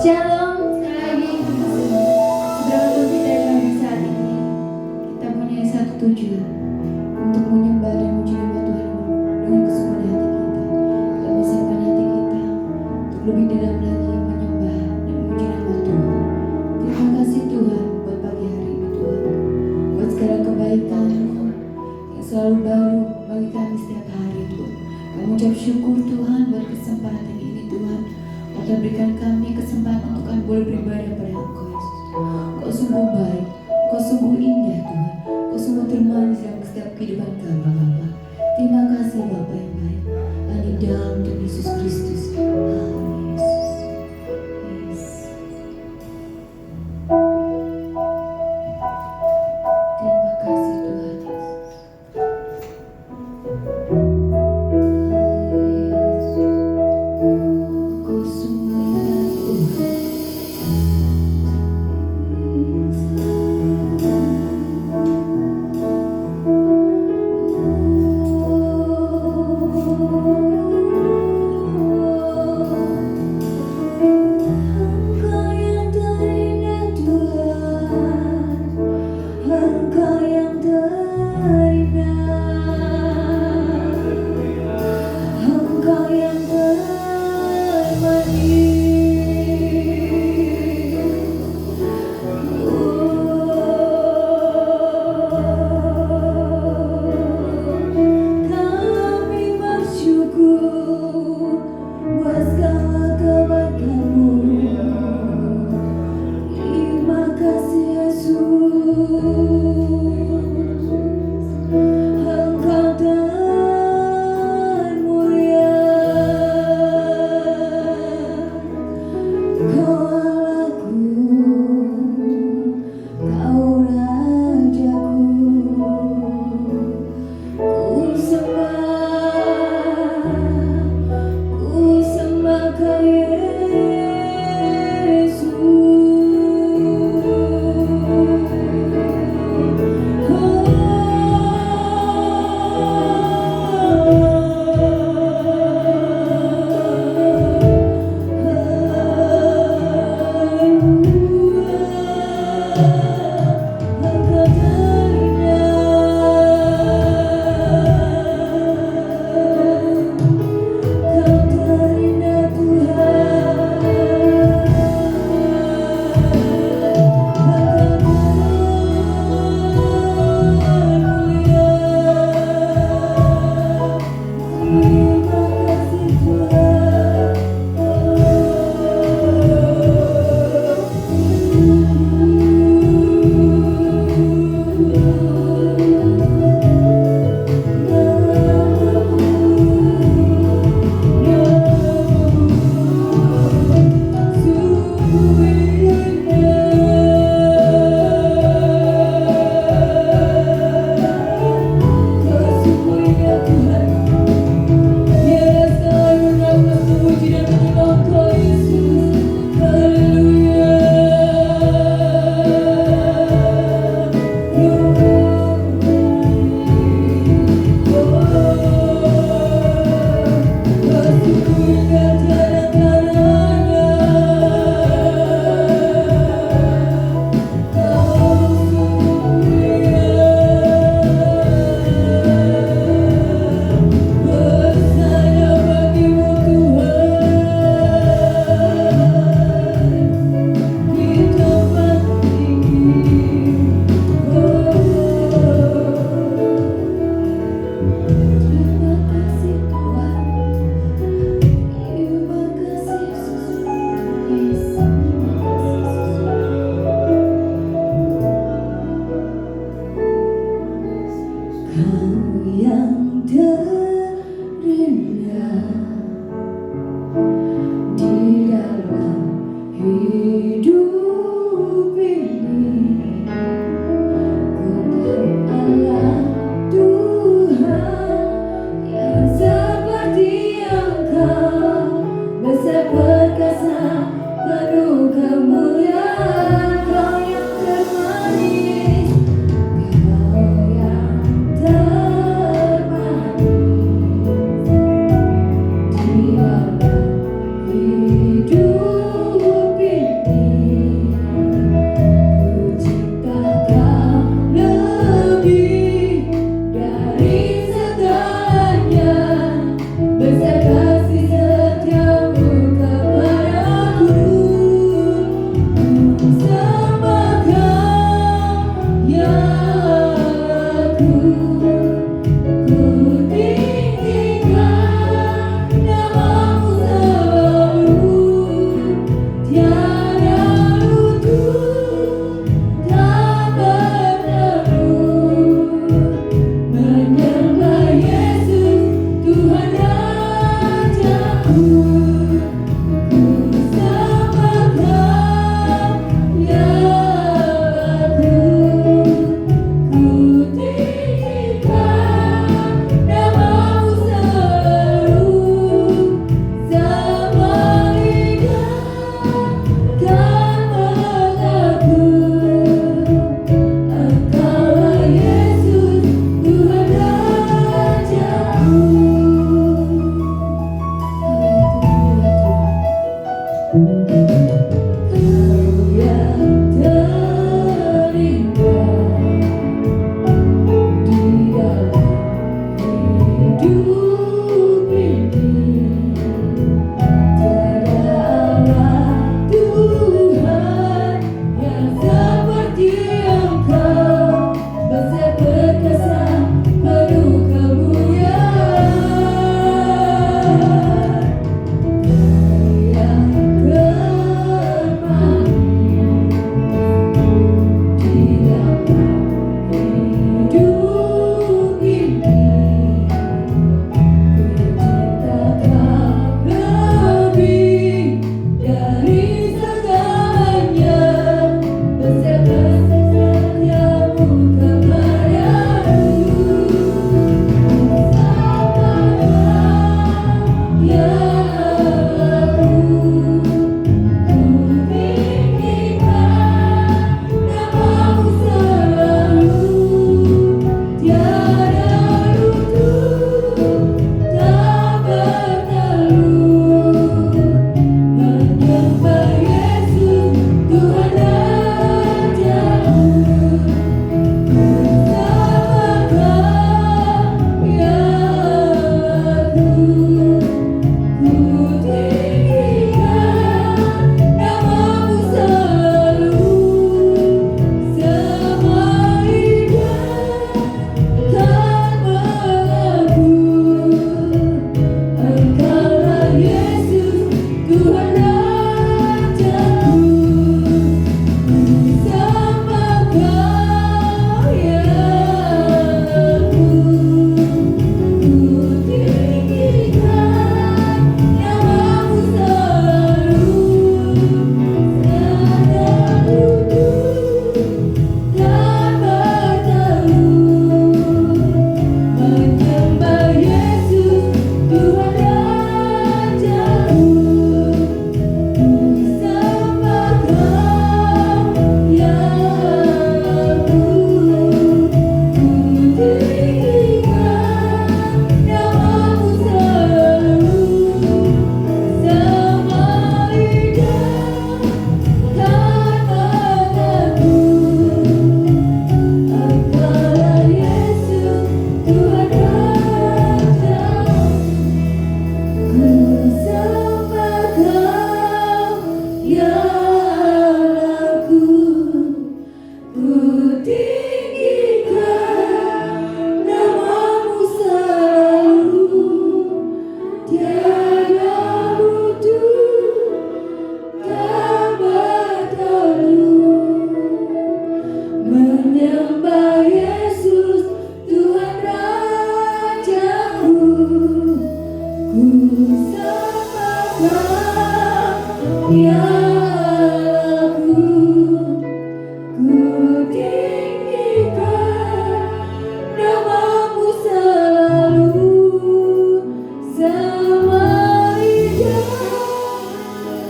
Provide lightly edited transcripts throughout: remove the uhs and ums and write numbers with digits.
Shalom, sekali lagi saudara lebih dari kami saat ini kita punya satu tujuan untuk menyembah dan memuji nama Tuhan dengan kesungguhan hati kita dan menyiapkan hati kita untuk lebih dalam lagi menyembah dan memuji nama Tuhan. Terima kasih Tuhan buat pagi hari ini Tuhan, buat segala kebaikan yang selalu baru bagi kami setiap hari Tuhan. Kami ucap syukur Tuhan buat kesempatan ini Tuhan, Engkau berikan kami kesempatan untuk kami boleh beribadah pada Engkau Yesus. Engkau sungguh baik, Engkau sungguh indah Tuhan, Engkau sungguh termanis dalam setiap kehidupan kami Bapa. Terima kasih Bapa yang baik. Hanya dalam Tuhan Yesus Kristus. Amin Yesus. Terima kasih Tuhan Yesus. Engkau sungguh indah Tuhan. Ya aku, ku tinggikan namamu selalu sama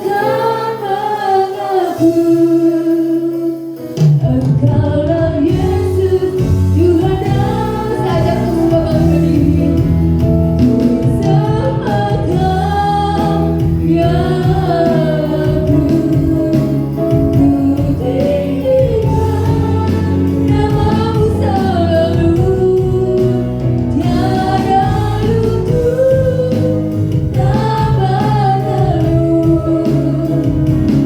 kan aku. Engkaulah Yesus, Tuhan dan sajak semua berdiri. Ku sembahkan ya aku, ku tinggikan namamu selalu, tiada luput tambah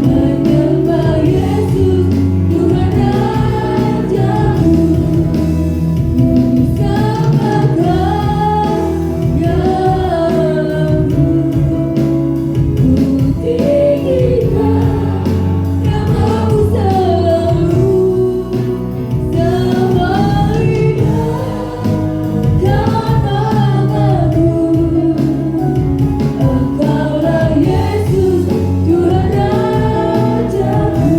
menyembah Yesus, Tuhan Rajaku. Ku sembahkan ya aku, ku tinggikan namamu selalu, sama kan aku. Engkaulah Yesus, Tuhan Rajaku.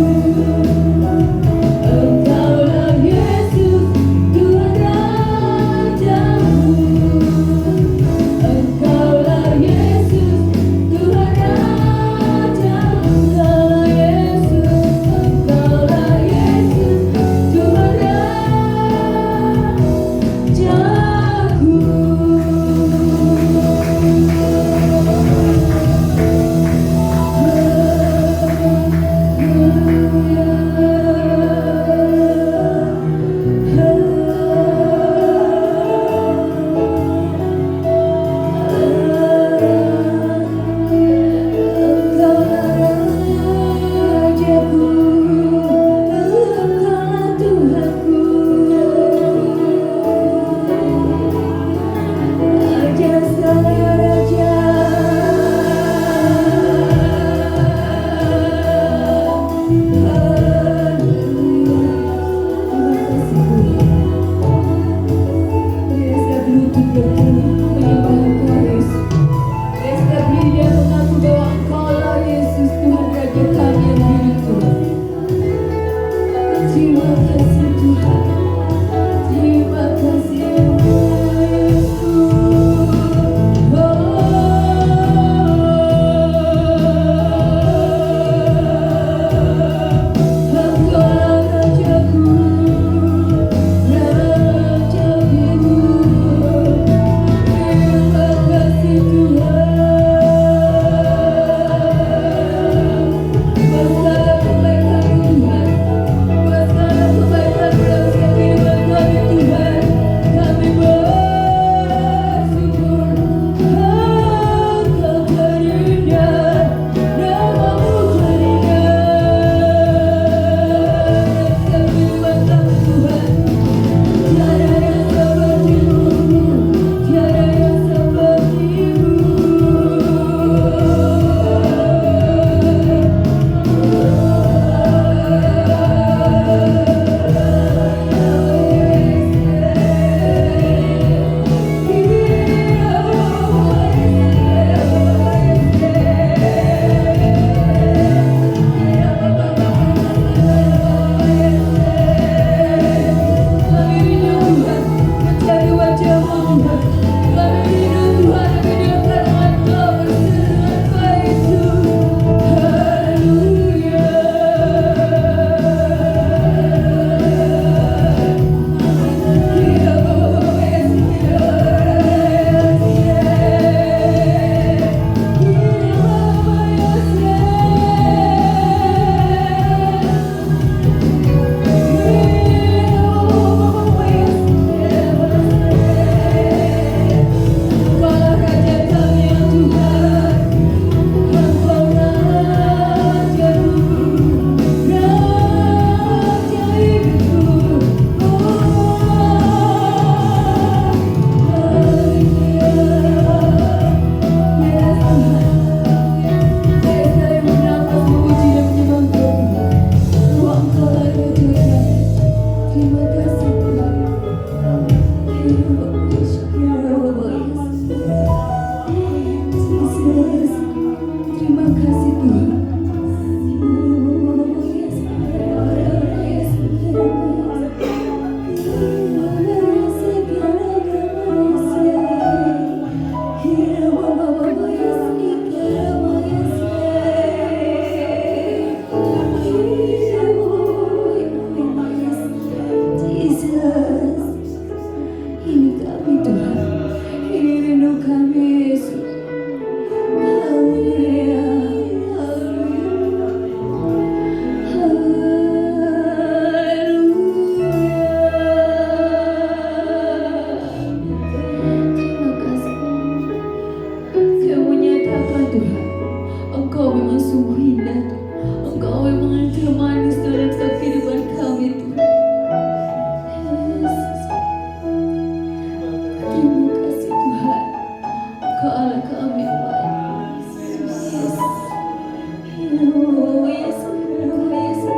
Engkaulah Yesus, Tuhan Rajaku. Engkaulah Yesus, Tuhan Rajaku. Engkaulah Yesus, Engkaulah Yesus, Tuhan terima kasih Tuhan, terima kasih Yesus. Engkaulah Rajaku, Rajaku. Terima kasih Tuhan, segala kebaikan Tuhan. Segala kebaikan dalam kehidupan kami Tuhan, kami bersyukur. Engkau terindah, namamu terindah. Kehidupan kami Tuhan, tiada yang seperti-Mu, tiada yang seperti-Mu. Kami rindu Tuhan mencari wajah-Mu Tuhan. Kami rindu Tuhan mendengar Engkau berseru Yesus. Haleluya. Engkaulah Raja kami yang Tuhan, Engkau Rajaku, Raja hidupku. Terima kasih Tuhan. Terima kasih Tuhan. sungguh indah. Engkau memang yang termanis dalam kehidupan kami Tuhan. Yesus, terima kasih Tuhan. Engkau Allah kami yang baik. Yesus, oh Yesus, oh Yesus.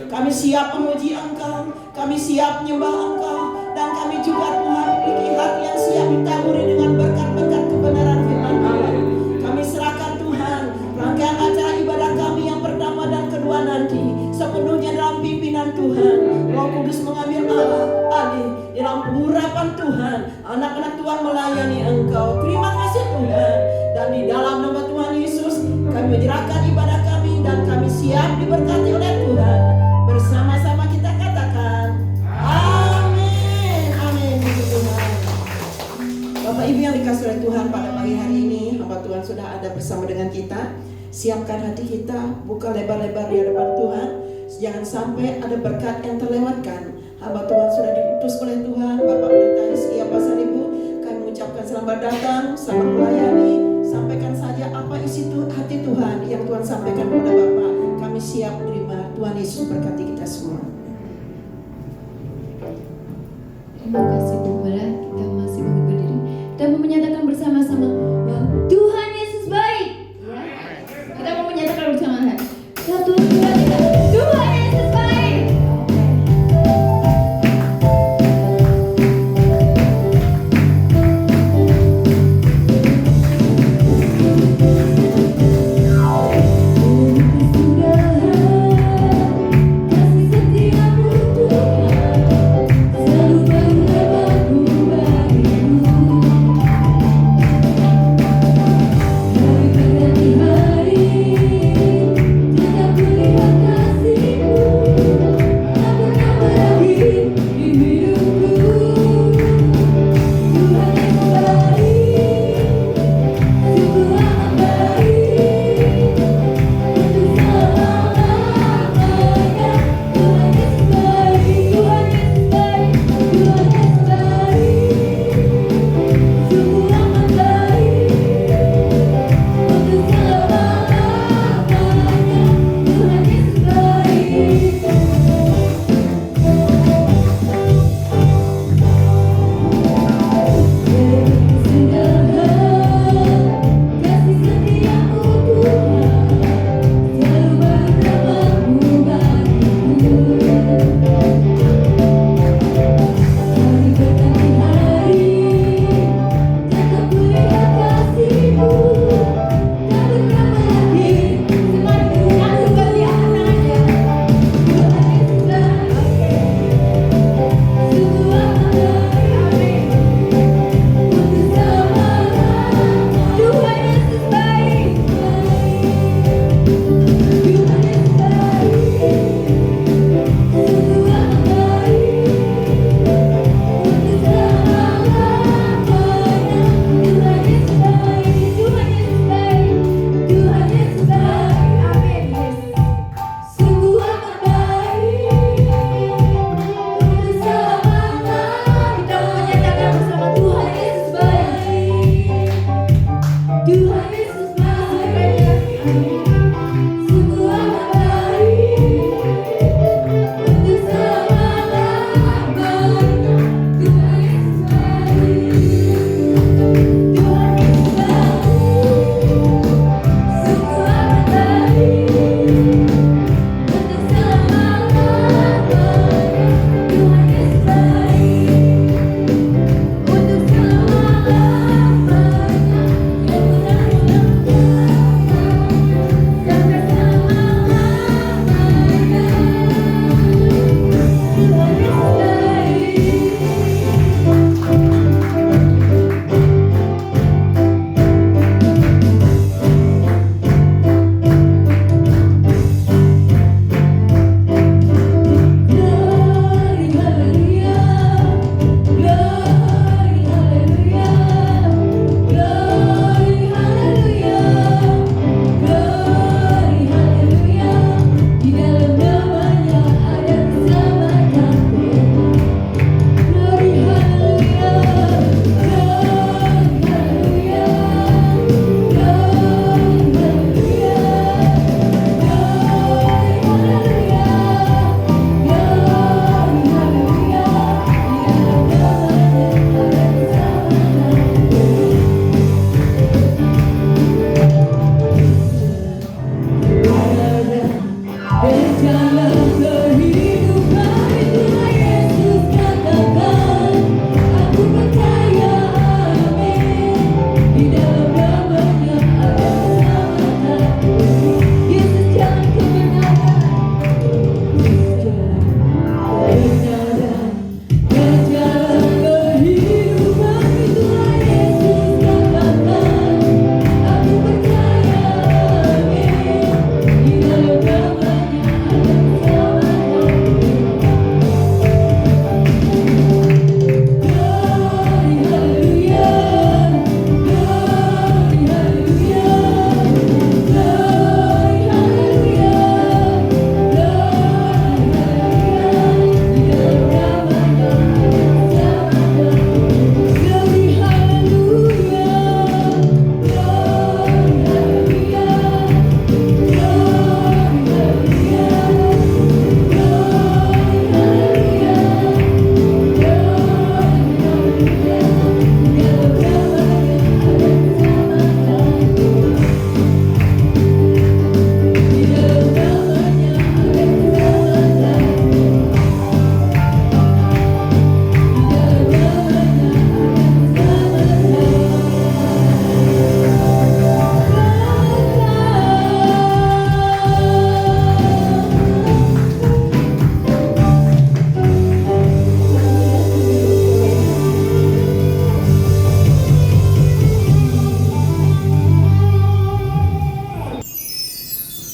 Kami siap memuji Engkau, kami siap menyembah Engkau, dan kami juga Tuhan memiliki hati yang siap ditaburi dengan berkat-berkat kebenaran firman Allah. Kami serahkan Tuhan rangkaian acara ibadah kami yang pertama dan kedua nanti sepenuhnya dalam pimpinan Tuhan. Roh Kudus mengambil alih dalam pengurapan Tuhan. Anak-anak Tuhan melayani Engkau. Terima kasih Tuhan. Dan di dalam nama Tuhan Yesus kami menyerahkan ibadah kami dan kami siap diberkati oleh Tuhan. Bersama-sama kita katakan amin, amin. Tuhan, Bapak Ibu yang dikasihi oleh Tuhan, pada pagi hari ini hamba Tuhan sudah ada bersama dengan kita. Siapkan hati kita, buka lebar-lebar di hadapan Tuhan. Jangan sampai ada berkat yang terlewatkan. Hamba Tuhan sudah diutus oleh Tuhan, Bapak Pendeta Hizkia Pasaribu. Kami mengucapkan selamat datang, selamat melayani. Sampaikan saja apa isi hati Tuhan yang Tuhan sampaikan kepada Bapak. Kami siap menerima. Tuhan Yesus berkati kita semua. Terima kasih Bu Gembala. Kita masih boleh berdiri dan menyatakan bersama-sama bahwa Tuhan Yesus baik. Ya. Kita mau menyatakan bersama-sama. 1, 2, 3. Tuhan Yesus baik.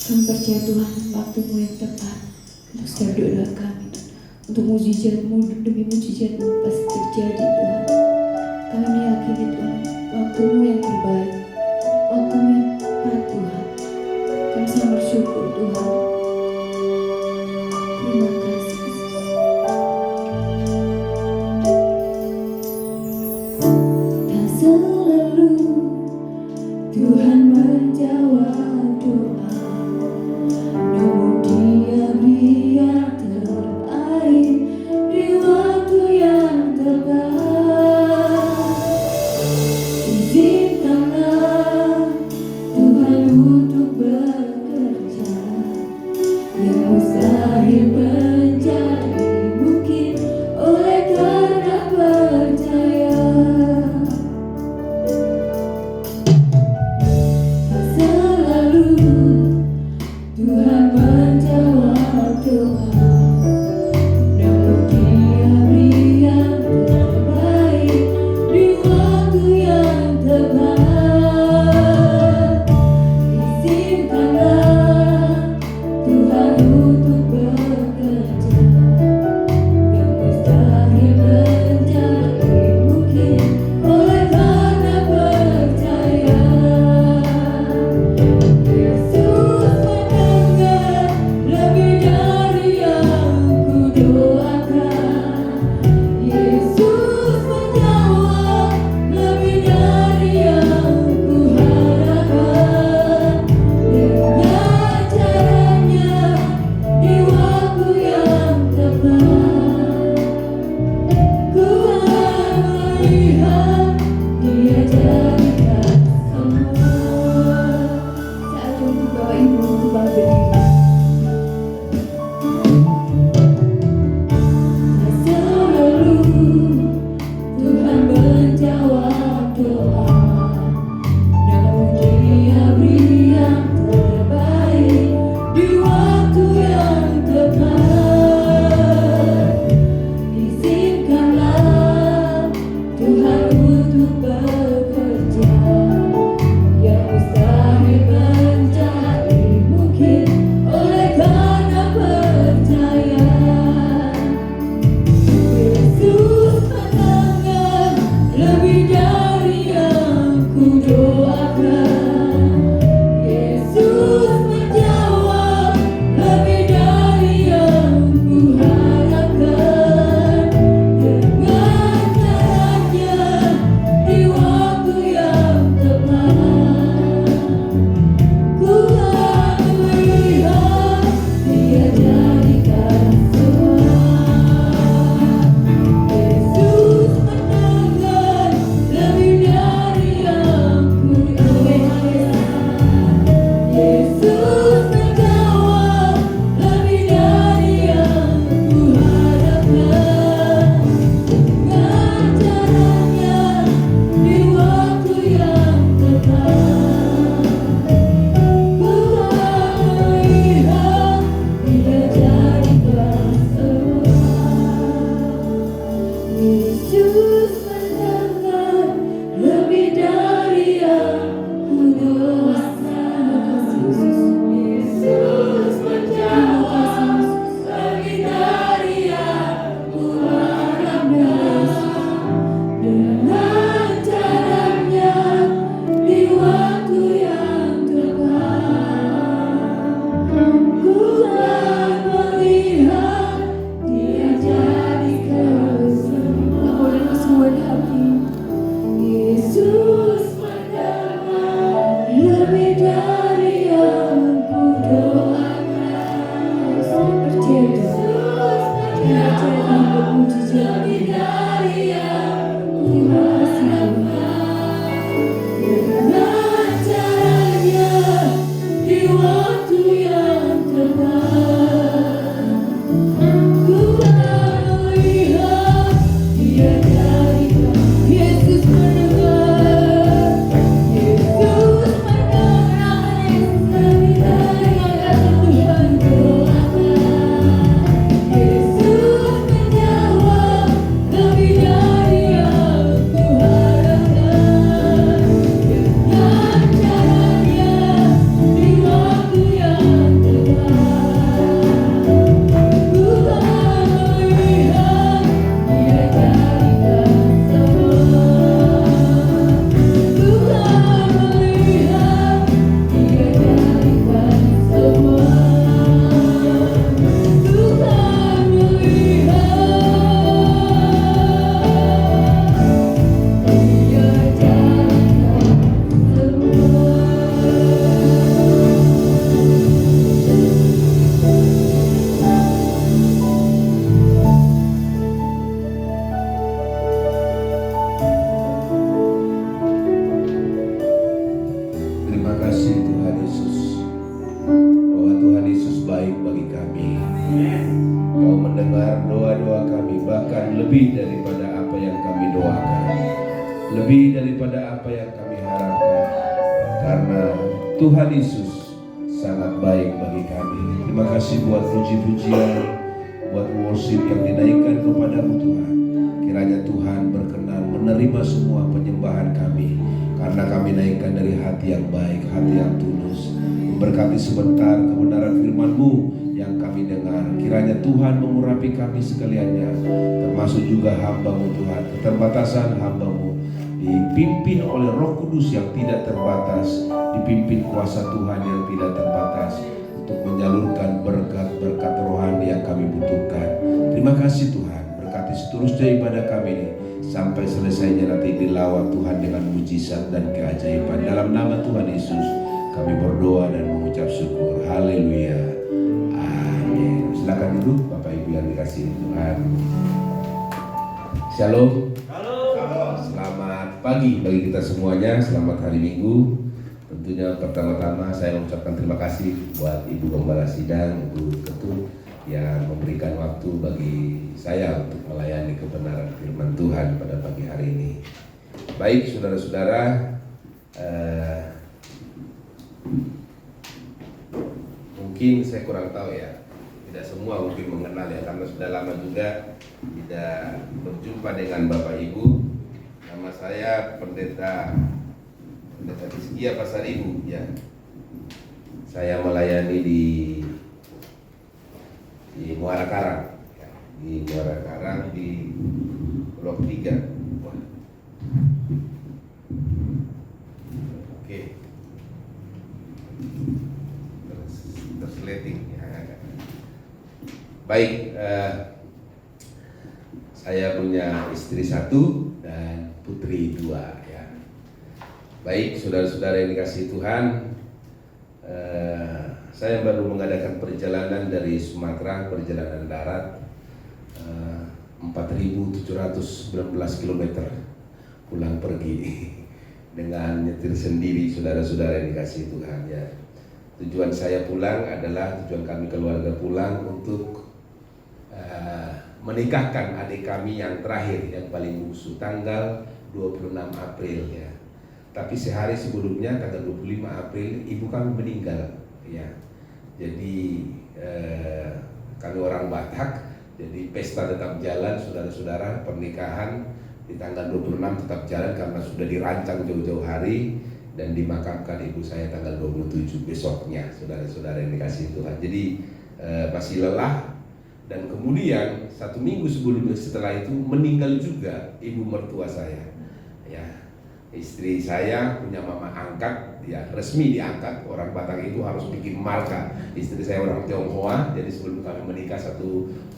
Kami percaya Tuhan, waktumu yang tepat untuk setiap doa kami, untuk mujizat-Mu demi mujizat-Mu pasti terjadi Tuhan. Kami meyakini Tuhan, waktumu yang terbaik, waktumu yang tepat Tuhan. Kami sangat bersyukur Tuhan. Terima kasih Yesus. Tak selalu Tuhan menjawab doa, namun Dia beri yang terbaik di waktu yang tepat. Izinkanlah Tuhan untuk bekerja, yang mustahil menjadi mungkin oleh karena percaya. Tak selalu Tuhan menjawab doa, namun Dia beri yang terbaik di waktu yang tepat. Izinkanlah Tuhan untuk bekerja, yang mustahil menjadi mungkin oleh karena percaya. Yesus mendengar lebih dari yang kudoakan. Yesus menjawab lebih dari yang kuharapkan. Dengan caranya di waktu yang tepat, ku melihat Dia jadikan semua. Saatnya untuk Bapak Ibu untuk berdiri. Tak selalu Tuhan menjawab doa, namun Dia beri yang terbaik di waktu yang tepat. Izinkanlah Tuhan untuk bekerja, yang mustahil menjadi mungkin lebih daripada apa yang kami doakan, lebih daripada apa yang kami harapkan, karena Tuhan Yesus sangat baik bagi kami. Terima kasih buat puji-pujian, buat worship yang dinaikkan kepadamu Tuhan. Kiranya Tuhan berkenan menerima semua penyembahan kami, karena kami naikkan dari hati yang baik, hati yang tulus. Memberkati sebentar kebenaran firman-Mu yang kami dengar. Kiranya Tuhan mengurapi kami sekaliannya, termasuk juga hamba-Mu Tuhan. Keterbatasan hamba-Mu dipimpin oleh Roh Kudus yang tidak terbatas, dipimpin kuasa Tuhan yang tidak terbatas untuk menyalurkan berkat-berkat rohani yang kami butuhkan. Terima kasih Tuhan, berkati seterusnya ibadah kami ini sampai selesainya nanti dilawat Tuhan dengan mujizat dan keajaiban. Dalam nama Tuhan Yesus kami berdoa dan mengucap syukur. Haleluya. Amin. Silakan duduk Bapak Ibu yang dikasihi Tuhan. Shalom. Selamat pagi bagi kita semuanya. Selamat hari Minggu. Tentunya pertama-tama saya mengucapkan terima kasih buat Ibu Gembala Sidang, Ibu Ketut yang memberikan waktu bagi saya untuk melayani kebenaran firman Tuhan pada pagi hari ini. Baik saudara-saudara, mungkin saya kurang tahu ya, tidak semua mungkin mengenal ya, karena sudah lama juga tidak berjumpa dengan Bapak Ibu. Nama saya Pendeta Rizkia Pasar Ibu ya. Saya melayani di Muara Karang ya. Di Muara Karang di Blok 3. Wah. Oke. Tersleting ya. Baik, saya punya istri 1 dan putri 2 ya. Baik, saudara-saudara yang dikasihi Tuhan, saya baru mengadakan perjalanan dari Sumatera, perjalanan darat 4.719 km pulang pergi dengan nyetir sendiri, saudara-saudara yang dikasihi Tuhan ya. Tujuan saya pulang adalah, tujuan kami keluarga pulang untuk menikahkan adik kami yang terakhir, yang paling bungsu, tanggal 26 April ya. Tapi sehari sebelumnya, tanggal 25 April, ibu kami meninggal ya. Jadi kami orang Batak, jadi pesta tetap jalan, saudara-saudara. Pernikahan di tanggal 26 tetap jalan karena sudah dirancang jauh-jauh hari, dan dimakamkan ibu saya tanggal 27 besoknya, saudara-saudara yang dikasihi Tuhan. Jadi masih lelah. Dan kemudian 1 minggu setelah itu meninggal juga ibu mertua saya ya. Istri saya punya mama angkat ya, resmi diangkat. Orang Batak itu harus bikin marka. Istri saya orang Tionghoa, jadi sebelum kami menikah 1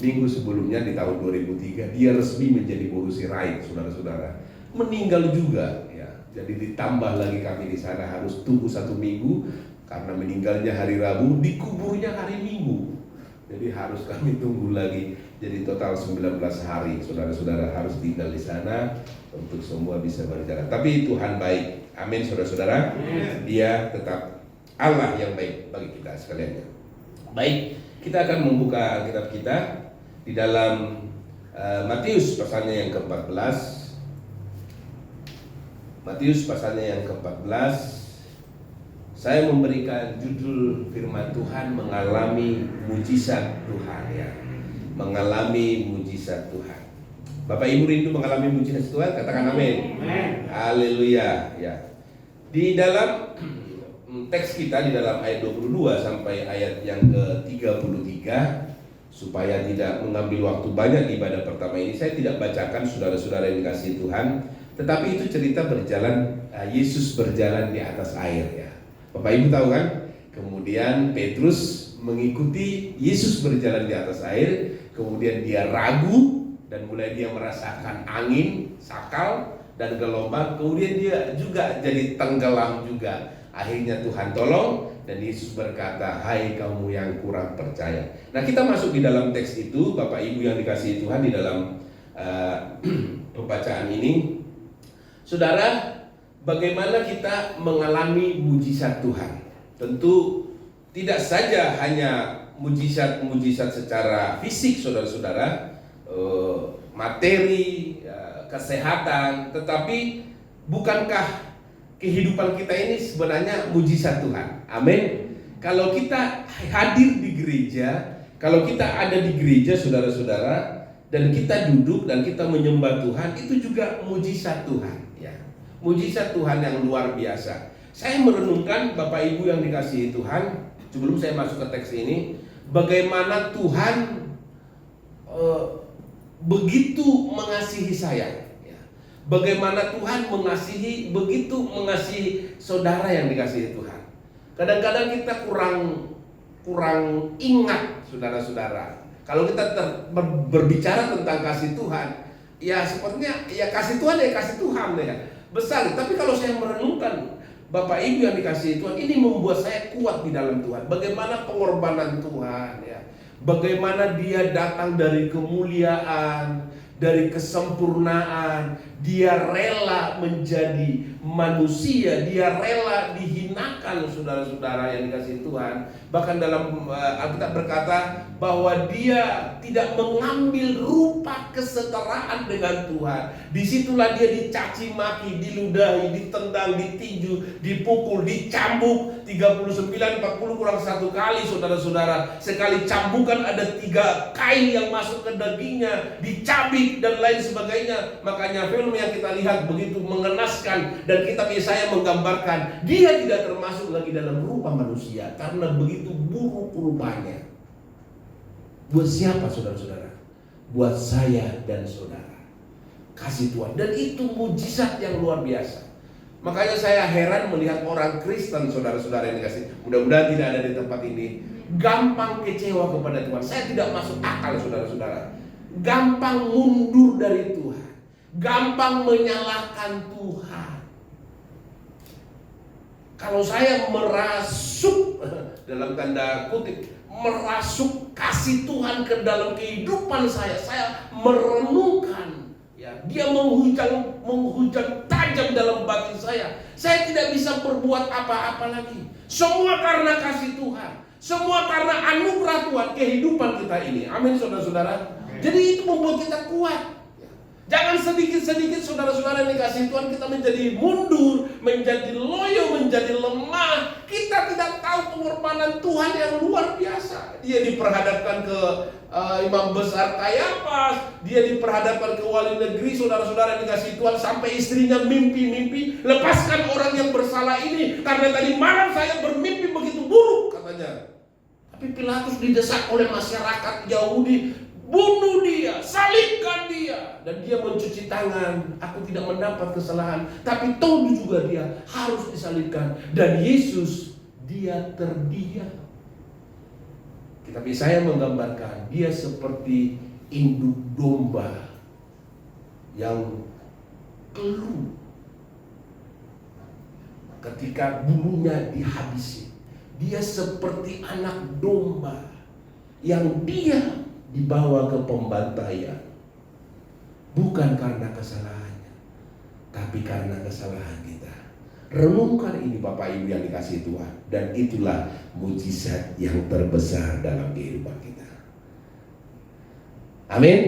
minggu sebelumnya di tahun 2003 dia resmi menjadi borusi raih, saudara-saudara. Meninggal juga ya. Jadi ditambah lagi kami di sana harus tunggu 1 minggu karena meninggalnya hari Rabu, dikuburnya hari Minggu. Jadi harus kami tunggu lagi. Jadi total 19 hari saudara-saudara harus tinggal di sana untuk semua bisa berjalan. Tapi Tuhan baik. Amin saudara-saudara. Dia tetap Allah yang baik bagi kita sekalian. Baik, kita akan membuka Alkitab kita di dalam Matius pasalnya yang ke-14. Matius pasalnya yang ke-14. Saya memberikan judul firman Tuhan, mengalami mujizat Tuhan ya. Mengalami mujizat Tuhan. Bapak Ibu rindu mengalami mujizat Tuhan? Katakan amin. Haleluya ya. Di dalam teks kita di dalam ayat 22 sampai ayat yang ke-33, supaya tidak mengambil waktu banyak di ibadah pertama ini, saya tidak bacakan saudara-saudara yang dikasihi Tuhan, tetapi itu cerita berjalan, Yesus berjalan di atas air ya. Bapak Ibu tahu kan? Kemudian Petrus mengikuti Yesus berjalan di atas air, kemudian dia ragu dan mulai dia merasakan angin, sakal dan gelombang, kemudian dia juga jadi tenggelam juga. Akhirnya Tuhan tolong dan Yesus berkata, "Hai kamu yang kurang percaya." Nah, kita masuk di dalam teks itu, Bapak Ibu yang dikasihi Tuhan, di dalam pembacaan ini. Saudara, bagaimana kita mengalami mujizat Tuhan? Tentu tidak saja hanya mujizat-mujizat secara fisik, saudara-saudara. materi, kesehatan, tetapi bukankah kehidupan kita ini sebenarnya mujizat Tuhan? Amin. Kalau kita hadir di gereja, kalau kita ada di gereja saudara-saudara, dan kita duduk dan kita menyembah Tuhan, itu juga mujizat Tuhan, ya. Mujizat Tuhan yang luar biasa. Saya merenungkan Bapak Ibu yang dikasihi Tuhan, sebelum saya masuk ke teks ini, bagaimana Tuhan begitu mengasihi saya, ya. Bagaimana Tuhan begitu mengasihi saudara yang dikasihi Tuhan. Kadang-kadang kita kurang ingat saudara-saudara. Kalau kita berbicara tentang kasih Tuhan, ya sepertinya ya kasih Tuhan ya besar. Tapi kalau saya merenungkan Bapak Ibu yang dikasihi Tuhan, ini membuat saya kuat di dalam Tuhan. Bagaimana pengorbanan Tuhan, ya. Bagaimana Dia datang dari kemuliaan, dari kesempurnaan. Dia rela menjadi manusia, Dia rela dihinakan saudara-saudara yang dikasihi Tuhan. Bahkan dalam Alkitab berkata bahwa Dia tidak mengambil rupa kesetaraan dengan Tuhan. Disitulah Dia dicaci maki, diludahi, ditendang, ditinju, dipukul, dicambuk 39, 40 kurang 1 kali saudara-saudara. Sekali cambukan ada 3 kain yang masuk ke dagingnya, dicabik dan lain sebagainya. Makanya film yang kita lihat begitu mengenaskan, dan kitab Yesaya menggambarkan Dia tidak termasuk lagi dalam rupa manusia karena begitu buruk rupanya. Buat siapa saudara-saudara? Buat saya dan saudara. Kasih Tuhan, dan itu mujizat yang luar biasa. Makanya saya heran melihat orang Kristen saudara-saudara yang dikasih, mudah-mudahan tidak ada di tempat ini, gampang kecewa kepada Tuhan. Saya tidak masuk akal saudara-saudara. Gampang mundur dari Tuhan, gampang menyalahkan Tuhan. Kalau saya merasuk, dalam tanda kutip, merasuk kasih Tuhan ke dalam kehidupan saya merenungkan, ya, Dia menghujam tajam dalam batin saya tidak bisa berbuat apa-apa lagi. Semua karena kasih Tuhan, semua karena anugerah Tuhan kehidupan kita ini. Amin saudara-saudara. Jadi itu membuat kita kuat. Jangan sedikit-sedikit saudara-saudara yang dikasihi Tuhan kita menjadi mundur, menjadi loyo, menjadi lemah. Kita tidak tahu pengorbanan Tuhan yang luar biasa. Dia diperhadapkan ke imam besar Kayafas, dia diperhadapkan ke wali negeri saudara-saudara yang dikasihi Tuhan, sampai istrinya mimpi-mimpi, lepaskan orang yang bersalah ini karena tadi malam saya bermimpi begitu buruk katanya. Tapi Pilatus didesak oleh masyarakat Yahudi, bunuh dia, salibkan dia. Dan dia mencuci tangan, aku tidak mendapat kesalahan, tapi tahu juga dia harus disalibkan. Dan Yesus, Dia terdiam. Kitab Yesaya menggambarkan Dia seperti induk domba yang keluh ketika bulunya dihabisi. Dia seperti anak domba yang Dia dibawa ke pembantaian, bukan karena kesalahannya, tapi karena kesalahan kita. Renungkan ini Bapak Ibu yang dikasihi Tuhan, dan itulah mujizat yang terbesar dalam kehidupan kita. Amin.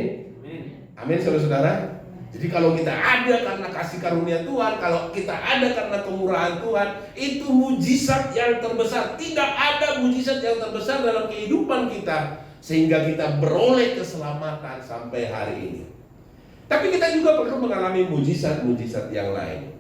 Amin saudara-saudara. Jadi kalau kita ada karena kasih karunia Tuhan, kalau kita ada karena kemurahan Tuhan, itu mujizat yang terbesar. Tidak ada mujizat yang terbesar dalam kehidupan kita sehingga kita beroleh keselamatan sampai hari ini. Tapi kita juga perlu mengalami mujizat-mujizat yang lain.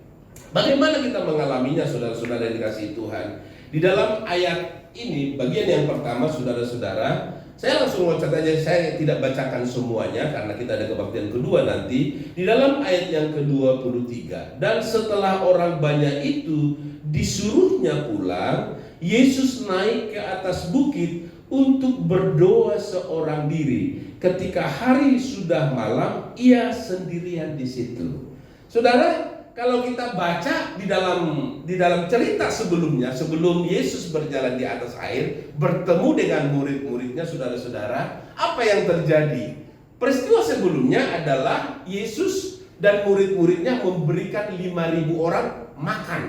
Bagaimana kita mengalaminya saudara-saudara yang dikasihi Tuhan? Di dalam ayat ini, bagian yang pertama saudara-saudara, saya langsung loncat aja, saya tidak bacakan semuanya karena kita ada kebaktian kedua nanti. Di dalam ayat yang ke-23, dan setelah orang banyak itu disuruhnya pulang, Yesus naik ke atas bukit untuk berdoa seorang diri. Ketika hari sudah malam, ia sendirian di situ. Saudara, kalau kita baca di dalam cerita sebelumnya, sebelum Yesus berjalan di atas air, bertemu dengan murid-muridnya, saudara-saudara, apa yang terjadi? Peristiwa sebelumnya adalah Yesus dan murid-muridnya memberikan 5.000 orang makan,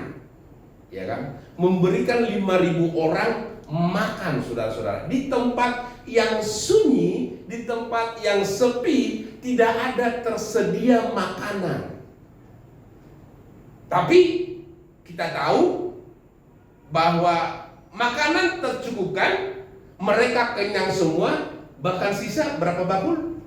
ya kan? Memberikan 5.000 orang makan, saudara-saudara, di tempat yang sunyi, di tempat yang sepi, tidak ada tersedia makanan. Tapi kita tahu bahwa makanan tercukupkan, mereka kenyang semua, bahkan sisa berapa bakul?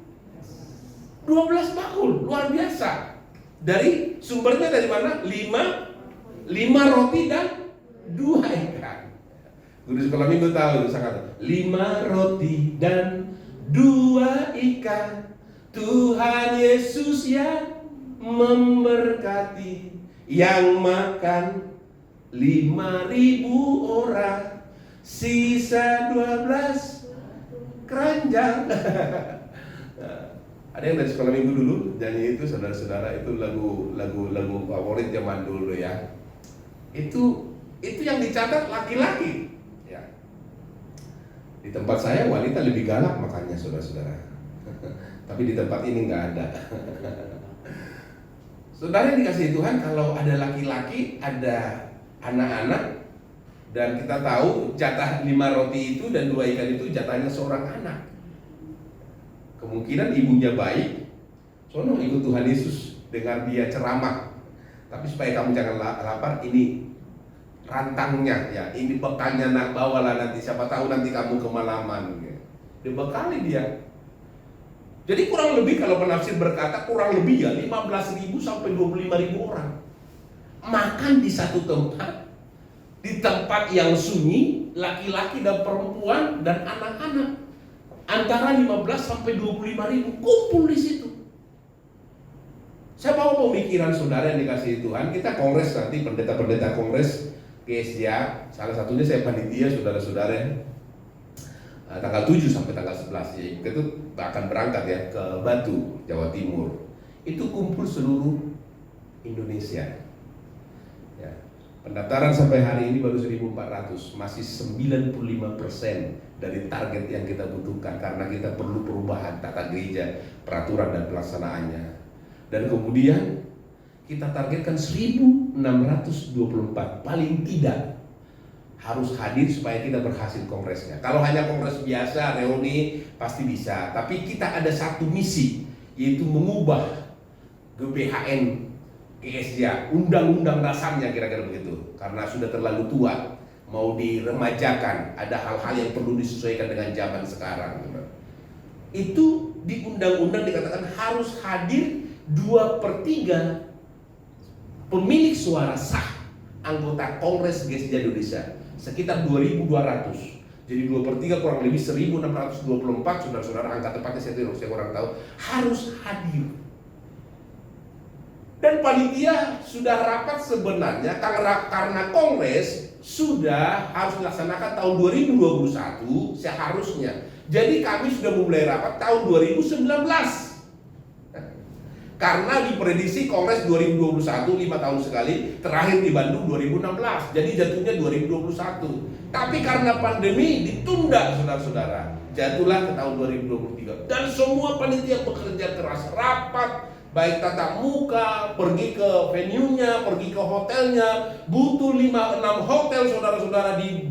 12 bakul, luar biasa. Dari sumbernya dari mana? 5 roti dan 2 ikan. Guru sekolah minggu tahu sangat. 5 roti dan 2 ikan. Tuhan Yesus yang memberkati, yang makan 5.000 orang, sisa 12 keranjang. Ada yang dari sekolah minggu dulu nyanyi itu, saudara-saudara, itu lagu favorit zaman dulu ya. Itu yang dicatat laki-laki. Di tempat saya wanita lebih galak makannya, saudara-saudara. Tapi di tempat ini nggak ada. Saudara yang dikasihi Tuhan, kalau ada laki-laki, ada anak-anak, dan kita tahu jatah 5 roti itu dan 2 ikan itu jatahnya seorang anak. Kemungkinan ibunya baik, sono ikut Tuhan Yesus, dengar dia ceramah. Tapi supaya kamu jangan lapar, ini rantangnya ya, ini bekalnya, nak bawalah nanti, siapa tahu nanti kamu kemalaman. Dibekali dia. Jadi kurang lebih kalau penafsir berkata kurang lebih ya 15.000 sampai 25.000 orang makan di satu tempat, di tempat yang sunyi, laki-laki dan perempuan dan anak-anak, antara 15 sampai 25.000 kumpul di situ. Saya mau pemikiran saudara yang dikasihi Tuhan, kita kongres nanti, pendeta-pendeta kongres GSJ, salah satunya saya panitia, saudara-saudara, tanggal 7 sampai tanggal 11 ya, kita itu akan berangkat ya ke Batu, Jawa Timur. Itu kumpul seluruh Indonesia. Ya. Pendaftaran sampai hari ini baru 1.400, masih 95% dari target yang kita butuhkan, karena kita perlu perubahan tata gereja, peraturan dan pelaksanaannya. Dan kemudian kita targetkan 1.624 paling tidak harus hadir supaya kita berhasil kongresnya. Kalau hanya kongres biasa, reuni, pasti bisa. Tapi kita ada satu misi, yaitu mengubah GBHN GSJ, undang-undang dasarnya, kira-kira begitu. Karena sudah terlalu tua, mau diremajakan, ada hal-hal yang perlu disesuaikan dengan zaman sekarang. Itu di undang-undang dikatakan harus hadir 2/3 pemilik suara sah anggota Kongres GSJ Indonesia, sekitar 2.200. Jadi 2/3 kurang lebih 1.624, saudara-saudara, angka tepatnya saya kurang tahu, harus hadir. Dan panitia sudah rapat sebenarnya karena Kongres sudah harus dilaksanakan tahun 2021 seharusnya. Jadi kami sudah mulai rapat tahun 2019. Karena diprediksi Kongres 2021 5 tahun sekali, terakhir di Bandung 2016, jadi jatuhnya 2021. Tapi karena pandemi ditunda, saudara-saudara, jatuhlah ke tahun 2023. Dan semua panitia bekerja keras, rapat, baik tatap muka, pergi ke venue-nya, pergi ke hotelnya, butuh 5-6 hotel, saudara-saudara, di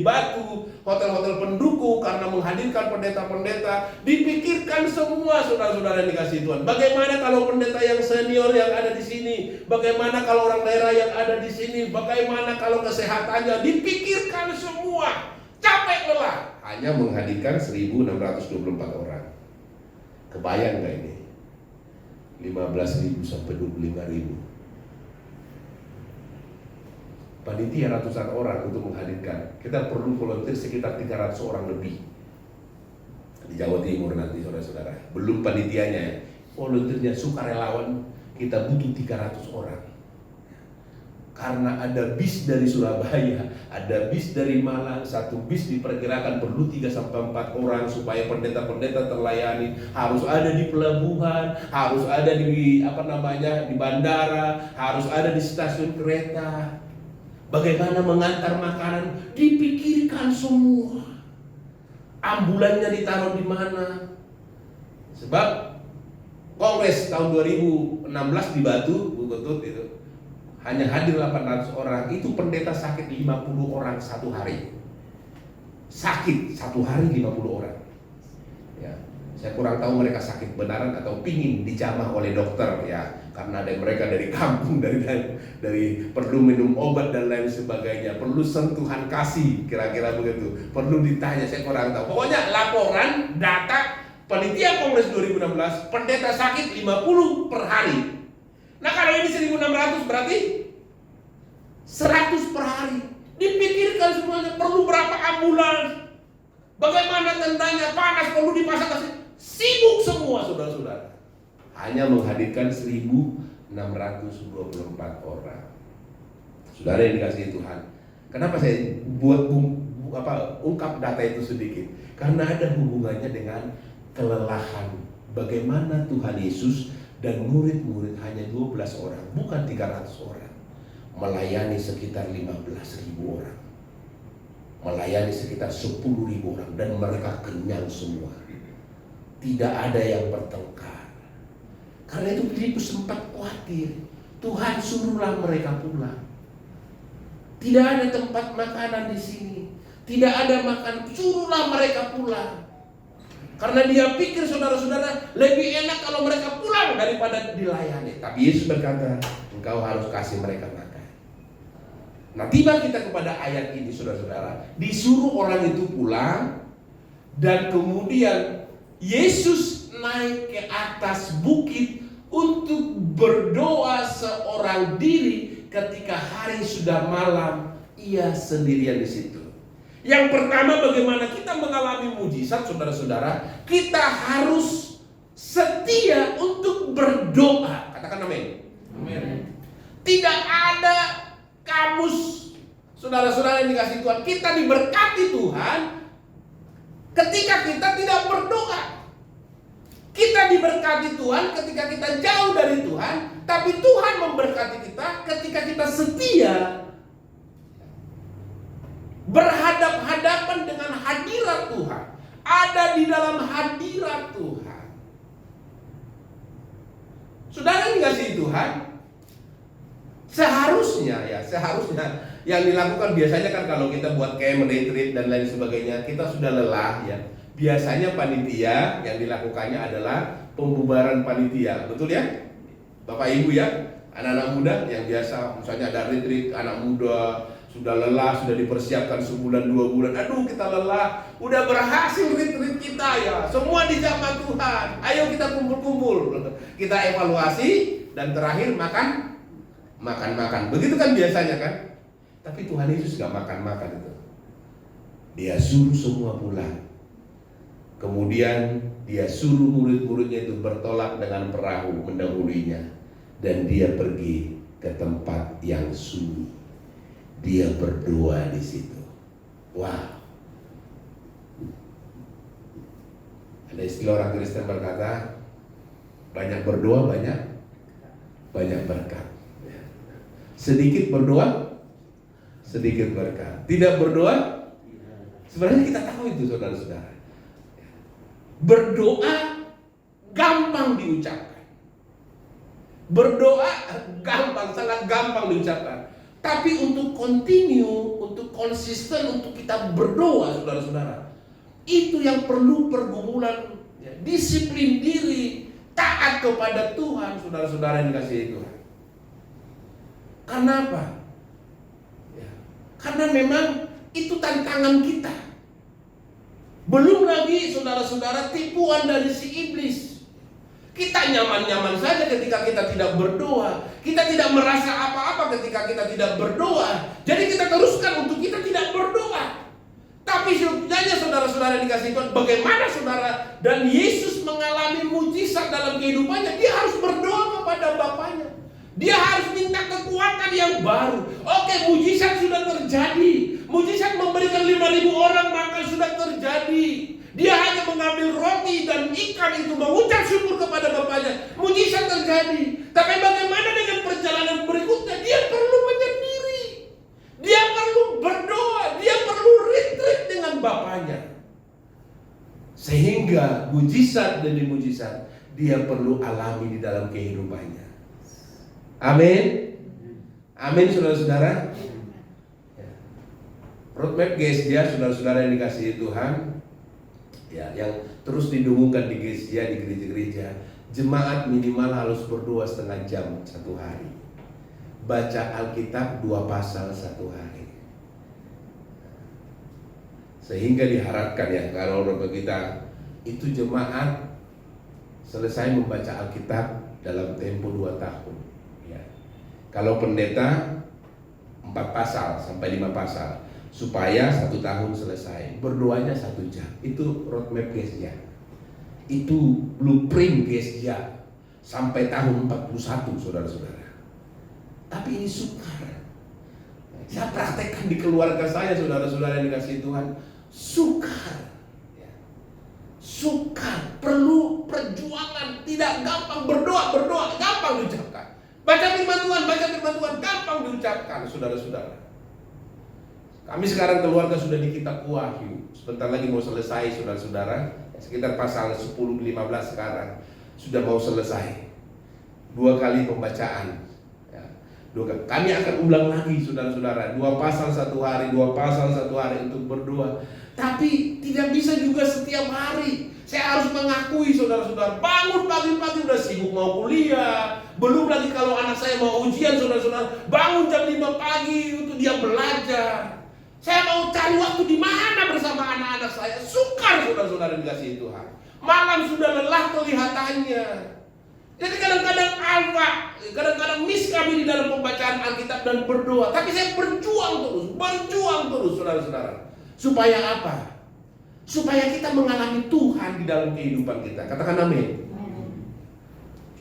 Batu, hotel-hotel pendukung, karena menghadirkan pendeta-pendeta. Dipikirkan semua, saudara-saudara yang dikasihi Tuhan. Bagaimana kalau pendeta yang senior yang ada di sini? Bagaimana kalau orang daerah yang ada di sini? Bagaimana kalau kesehatannya? Dipikirkan semua. Capek lelah. Hanya menghadirkan 1.624 orang. Kebayang nggak ini? 15.000 sampai 25.000. Panitia ratusan orang untuk menghadirkan. Kita perlu volunteer sekitar 300 orang lebih di Jawa Timur nanti, saudara-saudara. Belum panitianya, volunteernya, sukarelawan, kita butuh 300 orang. Karena ada bis dari Surabaya, ada bis dari Malang, satu bis diperkirakan perlu 3-4 orang supaya pendeta-pendeta terlayani. Harus ada di pelabuhan, harus ada di di bandara, harus ada di stasiun kereta. Bagaimana mengantar makanan, dipikirkan semua. Ambulannya ditaruh di mana? Sebab Kongres tahun 2016 di Batu, Bukutut itu hanya hadir 800 orang, itu pendeta sakit 50 orang satu hari. Sakit satu hari 50 orang. Ya. Saya kurang tahu mereka sakit benaran atau pingin dijamah oleh dokter ya, karena ada mereka dari kampung, dari perlu minum obat dan lain sebagainya, perlu sentuhan kasih, kira-kira begitu, perlu ditanya, saya kurang tahu. Pokoknya laporan data panitia Kongres 2016, pendeta sakit 50 per hari. Nah kalau ini 1.600 berarti 100 per hari. Dipikirkan semuanya, perlu berapa ambulans, bagaimana tendanya, panas, perlu dipasang kasih. Sibuk semua saudara-saudara. Hanya menghadirkan 1.624 orang. Saudara yang dikasihi Tuhan. Kenapa saya ungkap data itu sedikit? Karena ada hubungannya dengan kelelahan. Bagaimana Tuhan Yesus dan murid-murid hanya 12 orang, bukan 300 orang, melayani sekitar 15.000 orang, melayani sekitar 10.000 orang, dan mereka kenyang semua. Tidak ada yang bertengkar. Karena itu Filipus sempat khawatir, Tuhan suruhlah mereka pulang. Tidak ada tempat makanan di sini, tidak ada makan, suruhlah mereka pulang. Karena dia pikir saudara-saudara lebih enak kalau mereka pulang daripada dilayani. Tapi Yesus berkata, engkau harus kasih mereka makan. Nah tiba kita kepada ayat ini saudara-saudara, disuruh orang itu pulang, dan kemudian Yesus naik ke atas bukit untuk berdoa seorang diri. Ketika hari sudah malam, ia sendirian di situ. Yang pertama, bagaimana kita mengalami mujizat, saudara-saudara, kita harus setia untuk berdoa. Katakan amin. Amin. Tidak ada kamus, saudara-saudara yang dikasih Tuhan, kita diberkati Tuhan ketika kita tidak berdoa. Kita diberkati Tuhan ketika kita jauh dari Tuhan, tapi Tuhan memberkati kita ketika kita setia berhadap-hadapan dengan hadirat Tuhan, ada di dalam hadirat Tuhan. Saudara yang dikasihi Tuhan, seharusnya yang dilakukan biasanya kan kalau kita buat camp, retreat dan lain sebagainya, kita sudah lelah ya. Biasanya panitia yang dilakukannya adalah pembubaran panitia, betul ya? Bapak Ibu ya, anak-anak muda yang biasa misalnya ada retreat, anak muda sudah lelah, sudah dipersiapkan sebulan 2 bulan, aduh kita lelah, udah berhasil retreat kita ya, semua dijamah Tuhan, ayo kita kumpul-kumpul, kita evaluasi dan terakhir makan, begitu kan biasanya kan? Tapi Tuhan Yesus gak makan itu, dia suruh semua pulang. Kemudian dia suruh murid-muridnya itu bertolak dengan perahu mendahuluinya, dan dia pergi ke tempat yang sunyi. Dia berdoa di situ. Wah. Ada istilah orang Kristen berkata, banyak berdoa banyak berkat. Sedikit berdoa, sedikit berkat. Tidak berdoa, sebenarnya kita tahu itu saudara-saudara. Berdoa gampang diucapkan. Berdoa gampang, sangat gampang diucapkan. Tapi untuk continue, untuk konsisten, untuk kita berdoa, saudara-saudara, itu yang perlu pergumulan, ya, disiplin diri, taat kepada Tuhan, saudara-saudara yang dikasihi Tuhan. Karena apa? Ya, karena memang itu tantangan kita. Belum lagi saudara-saudara tipuan dari si iblis. Kita nyaman-nyaman saja ketika kita tidak berdoa. Kita tidak merasa apa-apa ketika kita tidak berdoa. Jadi kita teruskan untuk kita tidak berdoa. Tapi sebenarnya saudara-saudara dikasih Tuhan, bagaimana saudara dan Yesus mengalami mujizat dalam kehidupannya, dia harus berdoa kepada Bapaknya. Dia harus minta kekuatan yang baru. Oke, mujizat sudah terjadi. Mujizat memberikan 5.000 orang makan sudah terjadi. Dia hanya mengambil roti dan ikan itu, mengucap syukur kepada Bapaknya. Mujizat terjadi. Tapi bagaimana dengan perjalanan berikutnya? Dia perlu menyendiri. Dia perlu berdoa. Dia perlu retreat dengan Bapaknya. Sehingga mujizat demi mujizat dia perlu alami di dalam kehidupannya. Amin. Amin saudara-saudara. Roadmap guys dia saudara-saudara yang dikasihi Tuhan. Ya, yang terus didengungkan di gereja-gereja, jemaat minimal harus berdoa setengah jam satu hari. Baca Alkitab 2 pasal satu hari. Sehingga diharapkan ya, kalau Bapak kita itu jemaat selesai membaca Alkitab dalam tempo 2 tahun. Ya. Kalau pendeta 4 pasal sampai 5 pasal. Supaya 1 tahun selesai, berdoanya 1 jam. Itu roadmap Gesya, itu blueprint Gesya sampai tahun 41, saudara-saudara. Tapi ini sukar. Saya praktekkan di keluarga saya, saudara-saudara yang dikasihi Tuhan. Sukar, sukar, perlu perjuangan. Tidak gampang. Berdoa gampang diucapkan. Baca firman Tuhan gampang diucapkan, saudara-saudara. Kami sekarang keluarga sudah di kitab Wahyu. Sebentar lagi mau selesai, saudara-saudara. Sekitar pasal 10-15 sekarang sudah mau selesai. 2 kali pembacaan. Ya. 2 kali. Kami akan ulang lagi, saudara-saudara. 2 pasal 1 hari, 2 pasal 1 hari untuk berdoa. Tapi tidak bisa juga setiap hari. Saya harus mengakui, saudara-saudara, bangun pagi-pagi udah sibuk mau kuliah. Belum lagi kalau anak saya mau ujian, saudara-saudara, bangun jam 5 pagi untuk dia belajar. Saya mau cari waktu di mana bersama anak-anak saya. Sukar, saudara-saudara dikasihi Tuhan. Malam sudah lelah kelihatannya. Jadi kadang-kadang miss kami di dalam pembacaan Alkitab dan berdoa. Tapi saya berjuang terus, saudara-saudara. Supaya apa? Supaya kita mengalami Tuhan di dalam kehidupan kita. Katakan amin.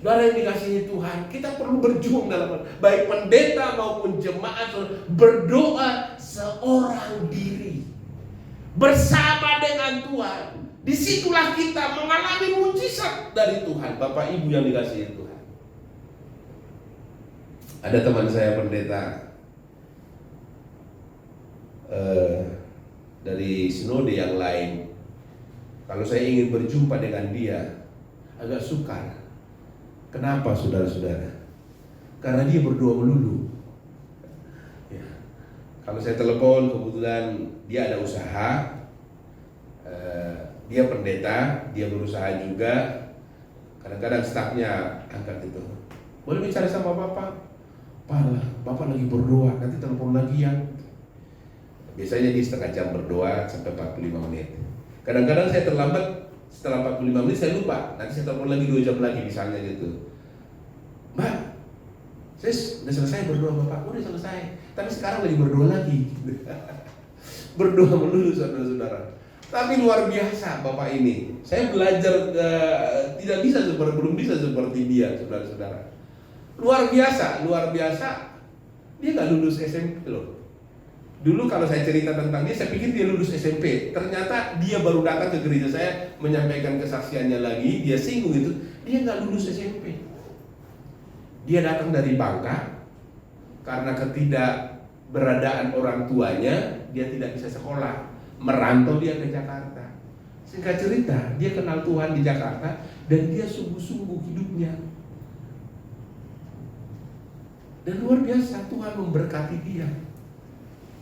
Saudara yang dikasihi Tuhan, kita perlu berjuang dalam baik pendeta maupun jemaat, berdoa seorang diri bersama dengan Tuhan. Disitulah kita mengalami mujizat dari Tuhan. Bapak Ibu yang dikasihi Tuhan, ada teman saya pendeta dari sinode yang lain. Kalau saya ingin berjumpa dengan dia, agak sukar. Kenapa, saudara-saudara? Karena dia berdoa melulu. Ya. Kalau saya telepon, kebetulan dia ada usaha, dia pendeta, dia berusaha juga. Kadang-kadang stafnya angkat itu, boleh bicara sama Bapak? Bapak lagi berdoa, nanti telepon lagi ya. Biasanya dia setengah jam berdoa sampai 45 menit. Kadang-kadang saya terlambat. Setelah 45 menit saya lupa, nanti saya telepon lagi 2 jam lagi misalnya gitu. Mbak, saya udah selesai berdoa Bapak, udah selesai. Tapi sekarang lagi berdoa lagi. Berdoa melulu, saudara-saudara. Tapi luar biasa Bapak ini. Saya belajar belum bisa seperti dia, saudara-saudara. Luar biasa. Dia nggak lulus SMP loh. Dulu kalau saya cerita tentang dia, saya pikir dia lulus SMP. Ternyata dia baru datang ke gereja saya menyampaikan kesaksiannya lagi. Dia singgung itu, dia nggak lulus SMP. Dia datang dari Bangka. Karena ketidakberadaan orang tuanya, dia tidak bisa sekolah. Merantau dia ke Jakarta. Singkat cerita, dia kenal Tuhan di Jakarta dan dia sungguh-sungguh hidupnya. Dan luar biasa Tuhan memberkati dia.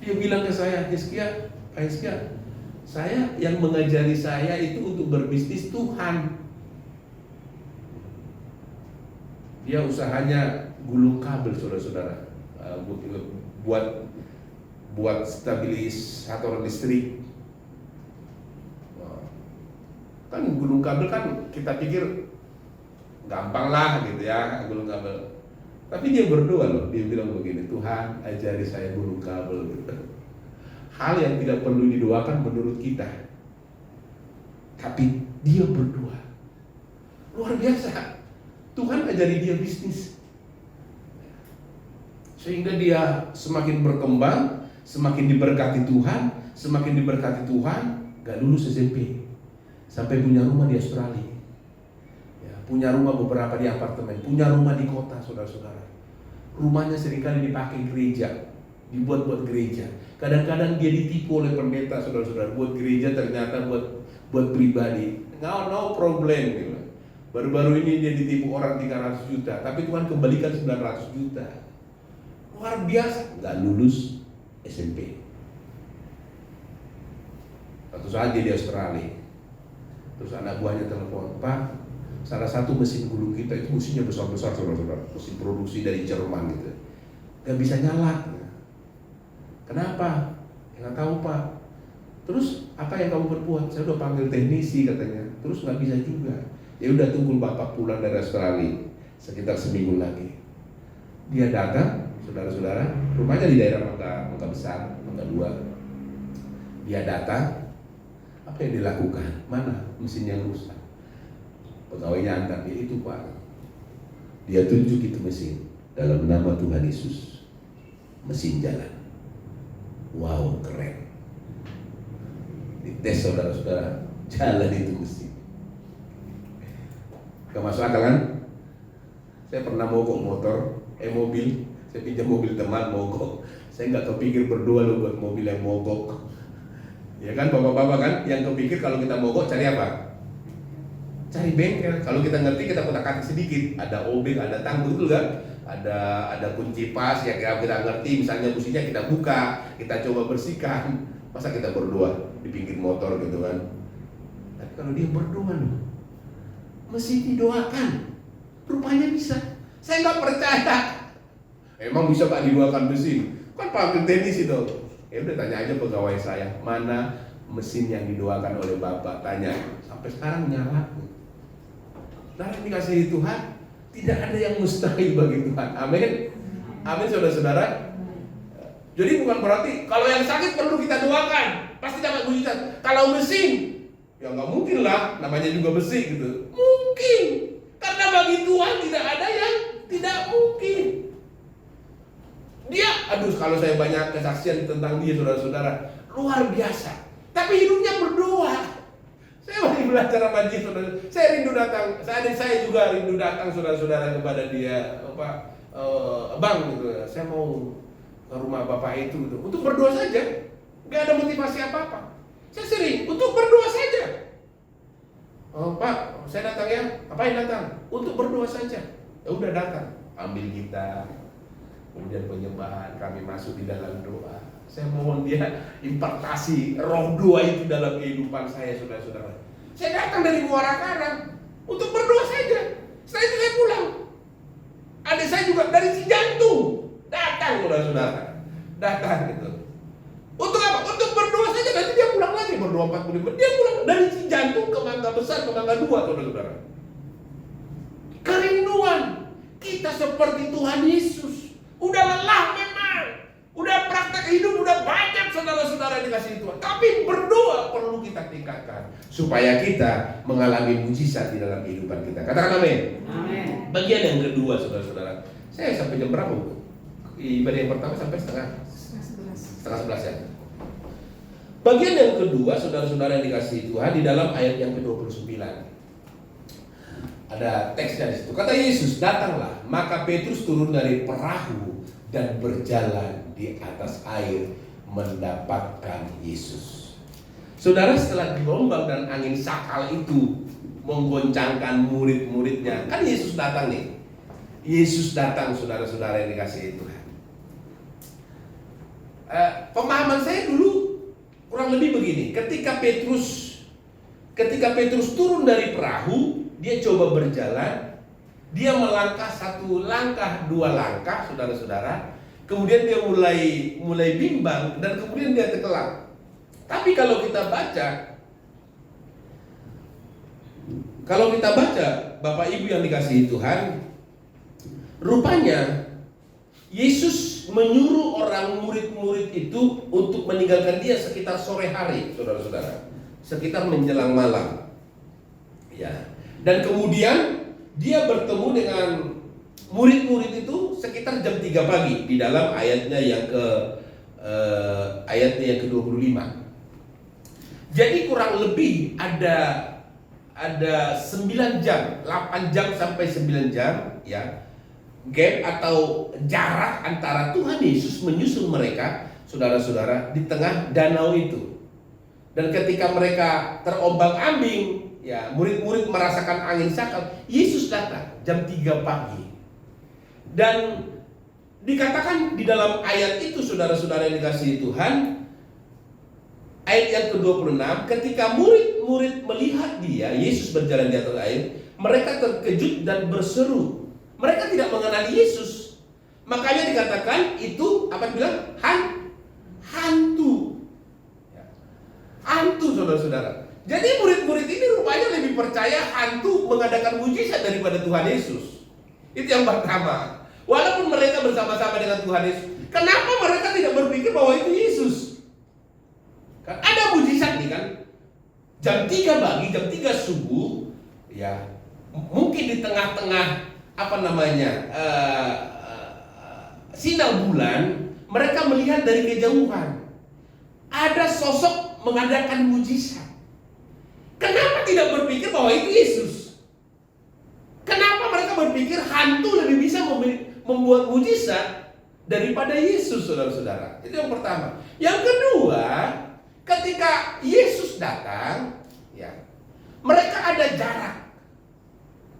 Dia bilang ke saya, Pak Hizkia, saya yang mengajari saya itu untuk berbisnis Tuhan. Dia usahanya gulung kabel, saudara-saudara, buat stabilisator listrik. Kan gulung kabel kan kita pikir gampang lah gitu ya, gulung kabel. Tapi dia berdoa loh, dia bilang begini, Tuhan ajari saya gulung kabel gitu. Hal yang tidak perlu didoakan menurut kita, tapi dia berdoa. Luar biasa. Tuhan ajari dia bisnis. Sehingga dia semakin berkembang, semakin diberkati Tuhan, gak lulus SMP. Sampai punya rumah di Australia. Punya rumah beberapa di apartemen, punya rumah di kota, saudara-saudara. Rumahnya seringkali dipakai gereja, dibuat gereja. Kadang-kadang dia ditipu oleh pendeta, saudara-saudara, buat gereja ternyata buat pribadi. No problem gitu. Baru-baru ini dia ditipu orang 300 juta, tapi Tuhan kembalikan 900 juta. Luar biasa, nggak lulus SMP. Satu saat dia di Australia. Terus anak buahnya telepon, Pak, salah satu mesin gulung kita itu mesinnya besar-besar, saudara-saudara, mesin produksi dari Jerman gitu, nggak bisa nyala. Kenapa? Nggak tahu, Pak. Terus apa yang kamu perbuat? Saya udah panggil teknisi katanya, terus nggak bisa juga. Ya udah, tunggu Bapak pulang dari Australia sekitar seminggu lagi. Dia datang, saudara-saudara, rumahnya di daerah Mangga Besar, Mangga 2. Dia datang, apa yang dilakukan? Mana mesin yang rusak? Pegawainya antar dia, itu Pak. Dia tunjuk itu mesin, dalam nama Tuhan Yesus, mesin jalan. Wow, keren. Dites saudara-saudara, jalan itu mesin. Gak masuk akal kan? Saya pernah mogok mobil, saya pinjam mobil teman mogok. Saya nggak kepikir berdua loh buat mobil yang mogok. Ya kan bapak-bapak kan, yang kepikir kalau kita mogok cari apa? Cari bengkel. Kalau kita ngerti kita kotak-katik sedikit, ada obeng, ada tang, betul kan? Ada kunci pas ya, kita ngerti, misalnya businya kita buka, kita coba bersihkan. Masa kita berdoa di pinggir motor gitu kan? Tapi kalau dia berdoa loh, mesti didoakan. Rupanya bisa. Saya nggak percaya. Emang bisa Pak didoakan mesin? Kan panggil teknisi dong. Ya udah, tanya aja pegawai saya, mana mesin yang didoakan oleh Bapak, tanya. Sampai sekarang nyala. Nah, ini dikasih Tuhan, tidak ada yang mustahil bagi Tuhan. Amin. Amin, saudara-saudara. Jadi bukan berarti kalau yang sakit perlu kita doakan pasti dapat mujizat. Kalau mesin, ya nggak mungkin lah, namanya juga besi gitu. Mungkin, karena bagi Tuhan tidak ada yang tidak mungkin. Dia, aduh, kalau saya banyak kesaksian tentang dia, saudara-saudara, luar biasa. Tapi hidupnya berdoa. Saya masih belajar sama dia, saudara. Saya rindu datang. Saya juga rindu datang, saudara-saudara, kepada dia, Bang, gitu. Saya mau ke rumah Bapak itu gitu, untuk berdoa saja. Nggak ada motivasi apa-apa. Saya sering untuk berdoa saja. Oh Pak, saya datang ya. Apain datang? Untuk berdoa saja. Ya udah datang. Ambil gitar. Kemudian penyembahan, kami masuk di dalam doa. Saya mohon dia impartasi roh doa itu dalam kehidupan saya, saudara-saudara. Saya datang dari Muara Karang untuk berdoa saja. Setelah itu saya pulang. Adik saya juga dari Cijantung datang, saudara-saudara. Datang gitu. Untuk apa? Untuk berdoa saja. Nanti dia pulang lagi berdoa 45 menit. Dia pulang dari Cijantung ke Mangga Besar, ke Mangga 2, saudara-saudara. Kerinduan kita seperti Tuhan Yesus. Udah lelah memang, udah praktek hidup, udah banyak saudara-saudara yang dikasih Tuhan. Tapi berdoa perlu kita tingkatkan supaya kita mengalami mujizat di dalam kehidupan kita. Katakan amin. Amin. Bagian yang kedua, saudara-saudara, saya sampai jam berapa? Ibadah yang pertama sampai setengah 11 ya. Bagian yang kedua, saudara-saudara yang dikasih Tuhan, di dalam ayat yang ke-29. Ada teksnya di situ. Kata Yesus, datanglah. Maka Petrus turun dari perahu dan berjalan di atas air mendapatkan Yesus. Saudara, setelah gelombang dan angin sakal itu menggoncangkan murid-muridnya, kan Yesus datang nih. Yesus datang, saudara-saudara yang dikasihi Tuhan. Pemahaman saya dulu kurang lebih begini. Ketika Petrus turun dari perahu, dia coba berjalan, dia melangkah 1 langkah, 2 langkah, saudara-saudara. Kemudian dia mulai bimbang dan kemudian dia tenggelam. Tapi kalau kita baca, Bapak Ibu yang dikasihi Tuhan, rupanya Yesus menyuruh orang murid-murid itu untuk meninggalkan dia sekitar sore hari, saudara-saudara, sekitar menjelang malam. Ya. Dan kemudian dia bertemu dengan murid-murid itu sekitar jam 3 pagi di dalam ayatnya yang ke-25. Jadi kurang lebih ada 9 jam, 8 jam sampai 9 jam ya. Gap atau jarak antara Tuhan Yesus menyusul mereka, saudara-saudara, di tengah danau itu. Dan ketika mereka terombang-ambing, ya, murid-murid merasakan angin sakal, Yesus datang jam 3 pagi. Dan dikatakan di dalam ayat itu, saudara-saudara yang dikasihi Tuhan, ayat yang ke-26, ketika murid-murid melihat dia, Yesus berjalan di atas air, mereka terkejut dan berseru. Mereka tidak mengenali Yesus. Makanya dikatakan itu apa bilang? Hantu. Ya. Hantu, saudara-saudara. Jadi murid-murid ini rupanya lebih percaya hantu mengadakan mujizat daripada Tuhan Yesus. Itu yang pertama. Walaupun mereka bersama-sama dengan Tuhan Yesus, kenapa mereka tidak berpikir bahwa itu Yesus? Kan ada mujizat nih kan. Jam 3 pagi, jam 3 subuh, ya. Mungkin di tengah-tengah sinar bulan, mereka melihat dari kejauhan ada sosok mengadakan mujizat. Kenapa tidak berpikir bahwa itu Yesus? Kenapa mereka berpikir hantu lebih bisa membuat mujizat daripada Yesus, saudara-saudara? Itu yang pertama. Yang kedua, ketika Yesus datang, ya, mereka ada jarak.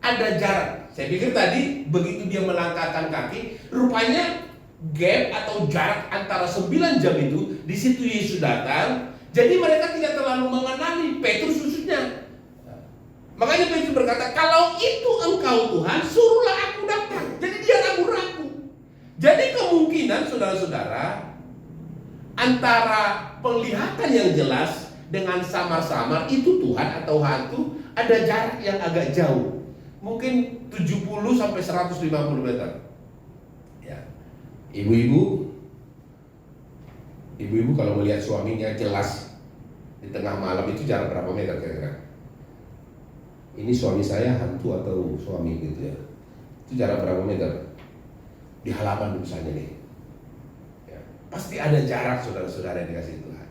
Ada jarak. Saya pikir tadi begitu dia melangkahkan kaki, rupanya gap atau jarak antara 9 jam itu, di situ Yesus datang. Jadi mereka tidak terlalu mengenali Petrus khususnya. Makanya Petrus berkata, kalau itu engkau Tuhan, suruhlah aku datang. Jadi dia ragu-ragu. Jadi kemungkinan saudara-saudara, antara penglihatan yang jelas dengan samar-samar itu Tuhan atau hantu, ada jarak yang agak jauh. Mungkin 70 sampai 150 meter. Ya. Ibu-ibu kalau melihat suaminya jelas di tengah malam itu jarak berapa meter kira-kira? Ini suami saya hantu atau suami gitu ya? Itu jarak berapa meter? Di halaman misalnya nih. Ya. Pasti ada jarak saudara-saudara yang dikasih Tuhan.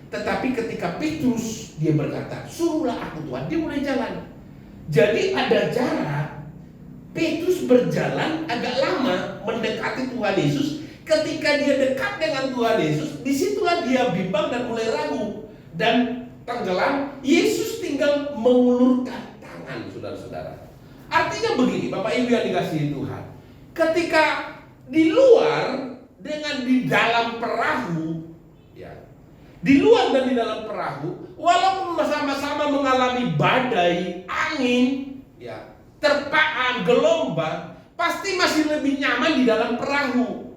Tetapi ketika Petrus dia berkata, suruhlah aku Tuhan, dia mulai jalan. Jadi ada jarak. Petrus berjalan agak lama mendekati Tuhan Yesus. Ketika dia dekat dengan Tuhan Yesus, disitulah dia bimbang dan mulai ragu dan tenggelam. Yesus tinggal mengulurkan tangan, saudara-saudara. Artinya begini, Bapak Ibu yang dikasihi Tuhan, ketika di luar dengan di dalam perahu, ya, di luar dan di dalam perahu, walaupun sama-sama mengalami badai, angin, ya, terpaan, gelombang, pasti masih lebih nyaman di dalam perahu.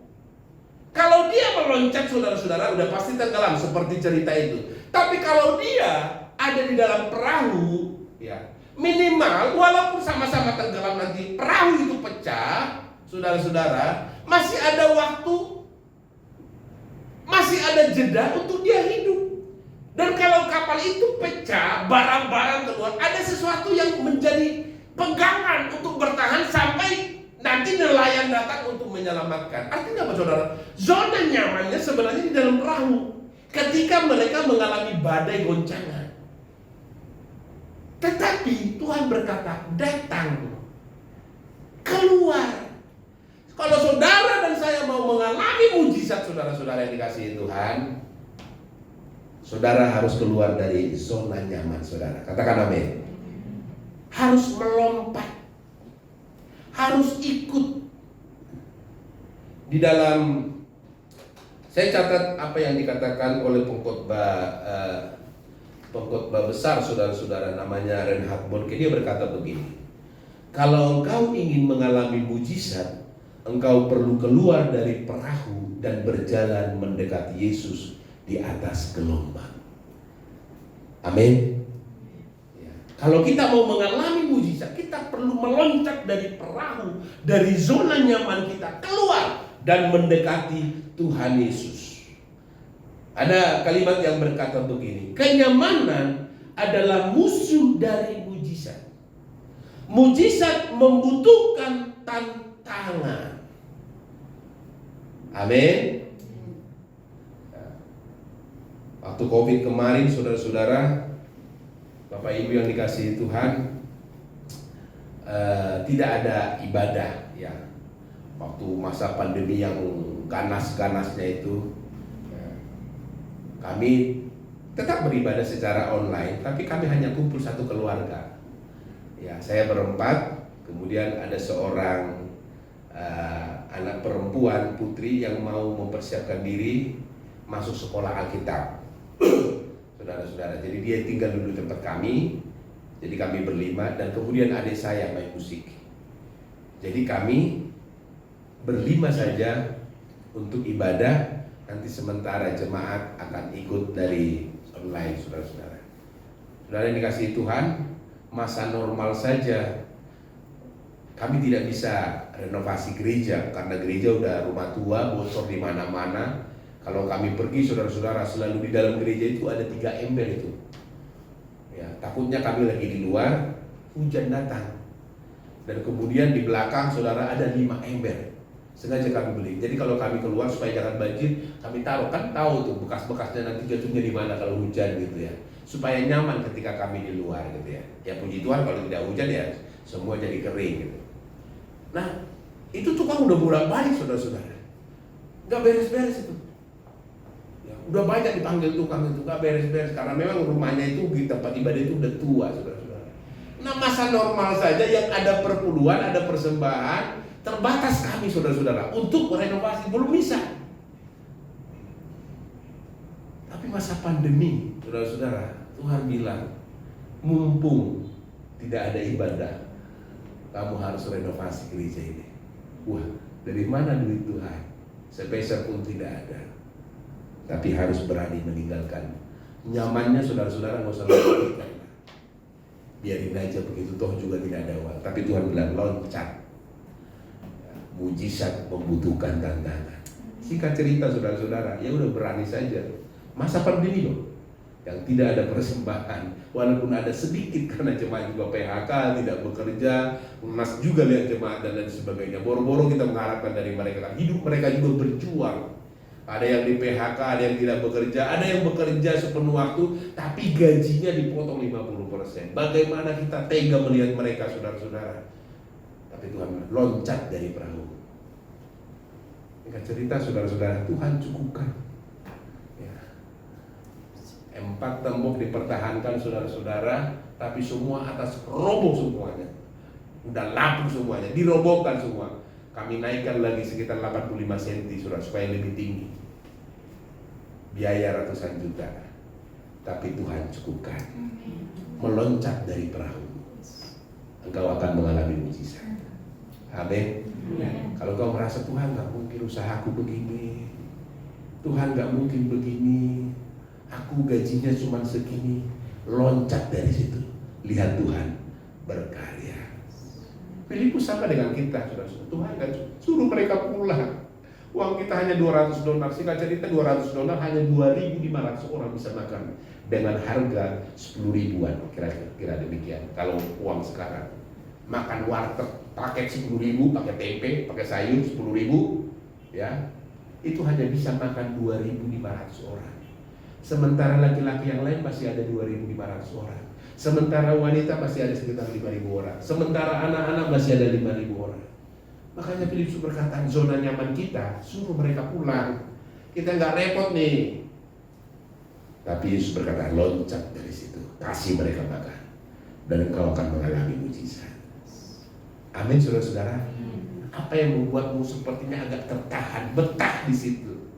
Kalau dia meloncat, saudara-saudara, udah pasti tenggelam seperti cerita itu. Tapi kalau dia ada di dalam perahu, ya, minimal walaupun sama-sama tenggelam nanti perahu itu pecah, saudara-saudara, masih ada waktu, masih ada jeda untuk dia hidup. Dan kalau kapal itu pecah, barang-barang keluar, ada sesuatu yang menjadi pegangan untuk bertahan sampai nanti nelayan datang untuk menyelamatkan. Artinya apa, saudara? Zona nyamannya sebenarnya di dalam perahu. Ketika mereka mengalami badai goncangan. Tetapi Tuhan berkata, datang, keluar. Kalau saudara dan saya mau mengalami mujizat, saudara-saudara yang dikasihi Tuhan, saudara harus keluar dari zona nyaman saudara. Katakan amin. Harus melompat, harus ikut. Di dalam, saya catat apa yang dikatakan oleh pengkhotbah besar saudara-saudara, namanya Reinhard Bonnke. Dia berkata begini, kalau engkau ingin mengalami mujizat, engkau perlu keluar dari perahu dan berjalan mendekati Yesus di atas gelombang. Amin. Kalau kita mau mengalami mujizat, kita perlu meloncat dari perahu, dari zona nyaman kita, keluar dan mendekati Tuhan Yesus. Ada kalimat yang berkata begini, kenyamanan adalah musuh dari mujizat. Mujizat membutuhkan tantangan. Amin. Waktu COVID kemarin, saudara-saudara, Bapak Ibu yang dikasihi Tuhan, tidak ada ibadah, ya. Waktu masa pandemi yang ganas-ganasnya itu, ya, kami tetap beribadah secara online, tapi kami hanya kumpul satu keluarga. Ya, saya berempat, kemudian ada seorang anak perempuan putri yang mau mempersiapkan diri masuk sekolah Alkitab. saudara-saudara. Jadi dia tinggal dulu tempat kami. Jadi kami berlima dan kemudian adik saya main musik. Jadi kami berlima saja untuk ibadah. Nanti sementara jemaat akan ikut dari online, saudara-saudara. Saudara yang dikasihi Tuhan, masa normal saja kami tidak bisa renovasi gereja karena gereja udah rumah tua, bocor di mana-mana. Kalau kami pergi, saudara-saudara, selalu di dalam gereja itu ada 3 ember itu. Ya, takutnya kami lagi di luar, hujan datang. Dan kemudian di belakang saudara ada 5 ember. Sengaja kami beli. Jadi kalau kami keluar supaya jangan banjir, kami taruh, kan tahu tuh bekas-bekasnya nanti jatuhnya di mana kalau hujan gitu ya. Supaya nyaman ketika kami di luar gitu ya. Ya puji Tuhan kalau tidak hujan ya semua jadi kering gitu. Nah, itu tukang udah bolak-balik saudara-saudara. Gak beres-beres itu. Ya, udah banyak dipanggil tukang itu, gak beres-beres karena memang rumahnya itu di tempat ibadah itu udah tua saudara-saudara. Nah, masa normal saja yang ada perpuluhan, ada persembahan, terbatas kami saudara-saudara untuk merenovasi, belum bisa. Tapi masa pandemi saudara-saudara, Tuhan bilang mumpung tidak ada ibadah, kamu harus renovasi gereja ini. Wah, dari mana duit Tuhan? Sepeser pun tidak ada. Tapi harus berani meninggalkan nyamannya saudara-saudara, nggak usah lakukan. Biarin aja begitu, toh juga tidak ada uang. Tapi Tuhan bilang loncat. Mujizat membutuhkan tantangan. Singkat cerita saudara-saudara, ya udah berani saja. Masa pandemi loh, yang tidak ada persembahan, walaupun ada sedikit karena jemaat juga PHK, tidak bekerja, Mas juga lihat jemaat dan lain sebagainya. Boro-boro kita mengharapkan dari mereka, hidup mereka juga berjuang. Ada yang di PHK, ada yang tidak bekerja, ada yang bekerja sepenuh waktu, tapi gajinya dipotong 50%. Bagaimana kita tega melihat mereka saudara-saudara? Tapi Tuhan loncat dari perahu. Singkat cerita saudara-saudara, Tuhan cukupkan. Ya. 4 tembok dipertahankan saudara-saudara, tapi semua atas roboh semuanya. Udah lapuk semuanya, dirobohkan semua. Kami naikkan lagi sekitar 85 cm saudara, supaya lebih tinggi. Biaya ratusan juta. Tapi Tuhan cukupkan. Meloncat dari perahu, engkau akan mengalami mujizat. Amin. Kalau kau merasa Tuhan gak mungkin usahaku begini, Tuhan gak mungkin begini, aku gajinya cuma segini, loncat dari situ. Lihat Tuhan berkarya. Filipus sama dengan kita, saudara-saudara. Tuhan kan suruh mereka pulang. Uang kita hanya $200. Singkat cerita $200 hanya 2.500 orang bisa makan dengan harga 10 ribuan, kira-kira demikian. Kalau uang sekarang makan warteg paket 10.000, pakai tempe, pakai sayur 10.000, ya itu hanya bisa makan 2.500 orang. Sementara laki-laki yang lain masih ada 2.500 orang. Sementara wanita masih ada sekitar 5.000 orang. Sementara anak-anak masih ada 5.000 orang. Makanya Filipus berkata, zona nyaman kita, suruh mereka pulang. Kita nggak repot nih. Tapi Yesus berkata, loncat dari situ, kasih mereka makan, dan engkau akan mengalami mujizat. Amin, saudara-saudara. Apa yang membuatmu sepertinya agak tertahan, betah di situ,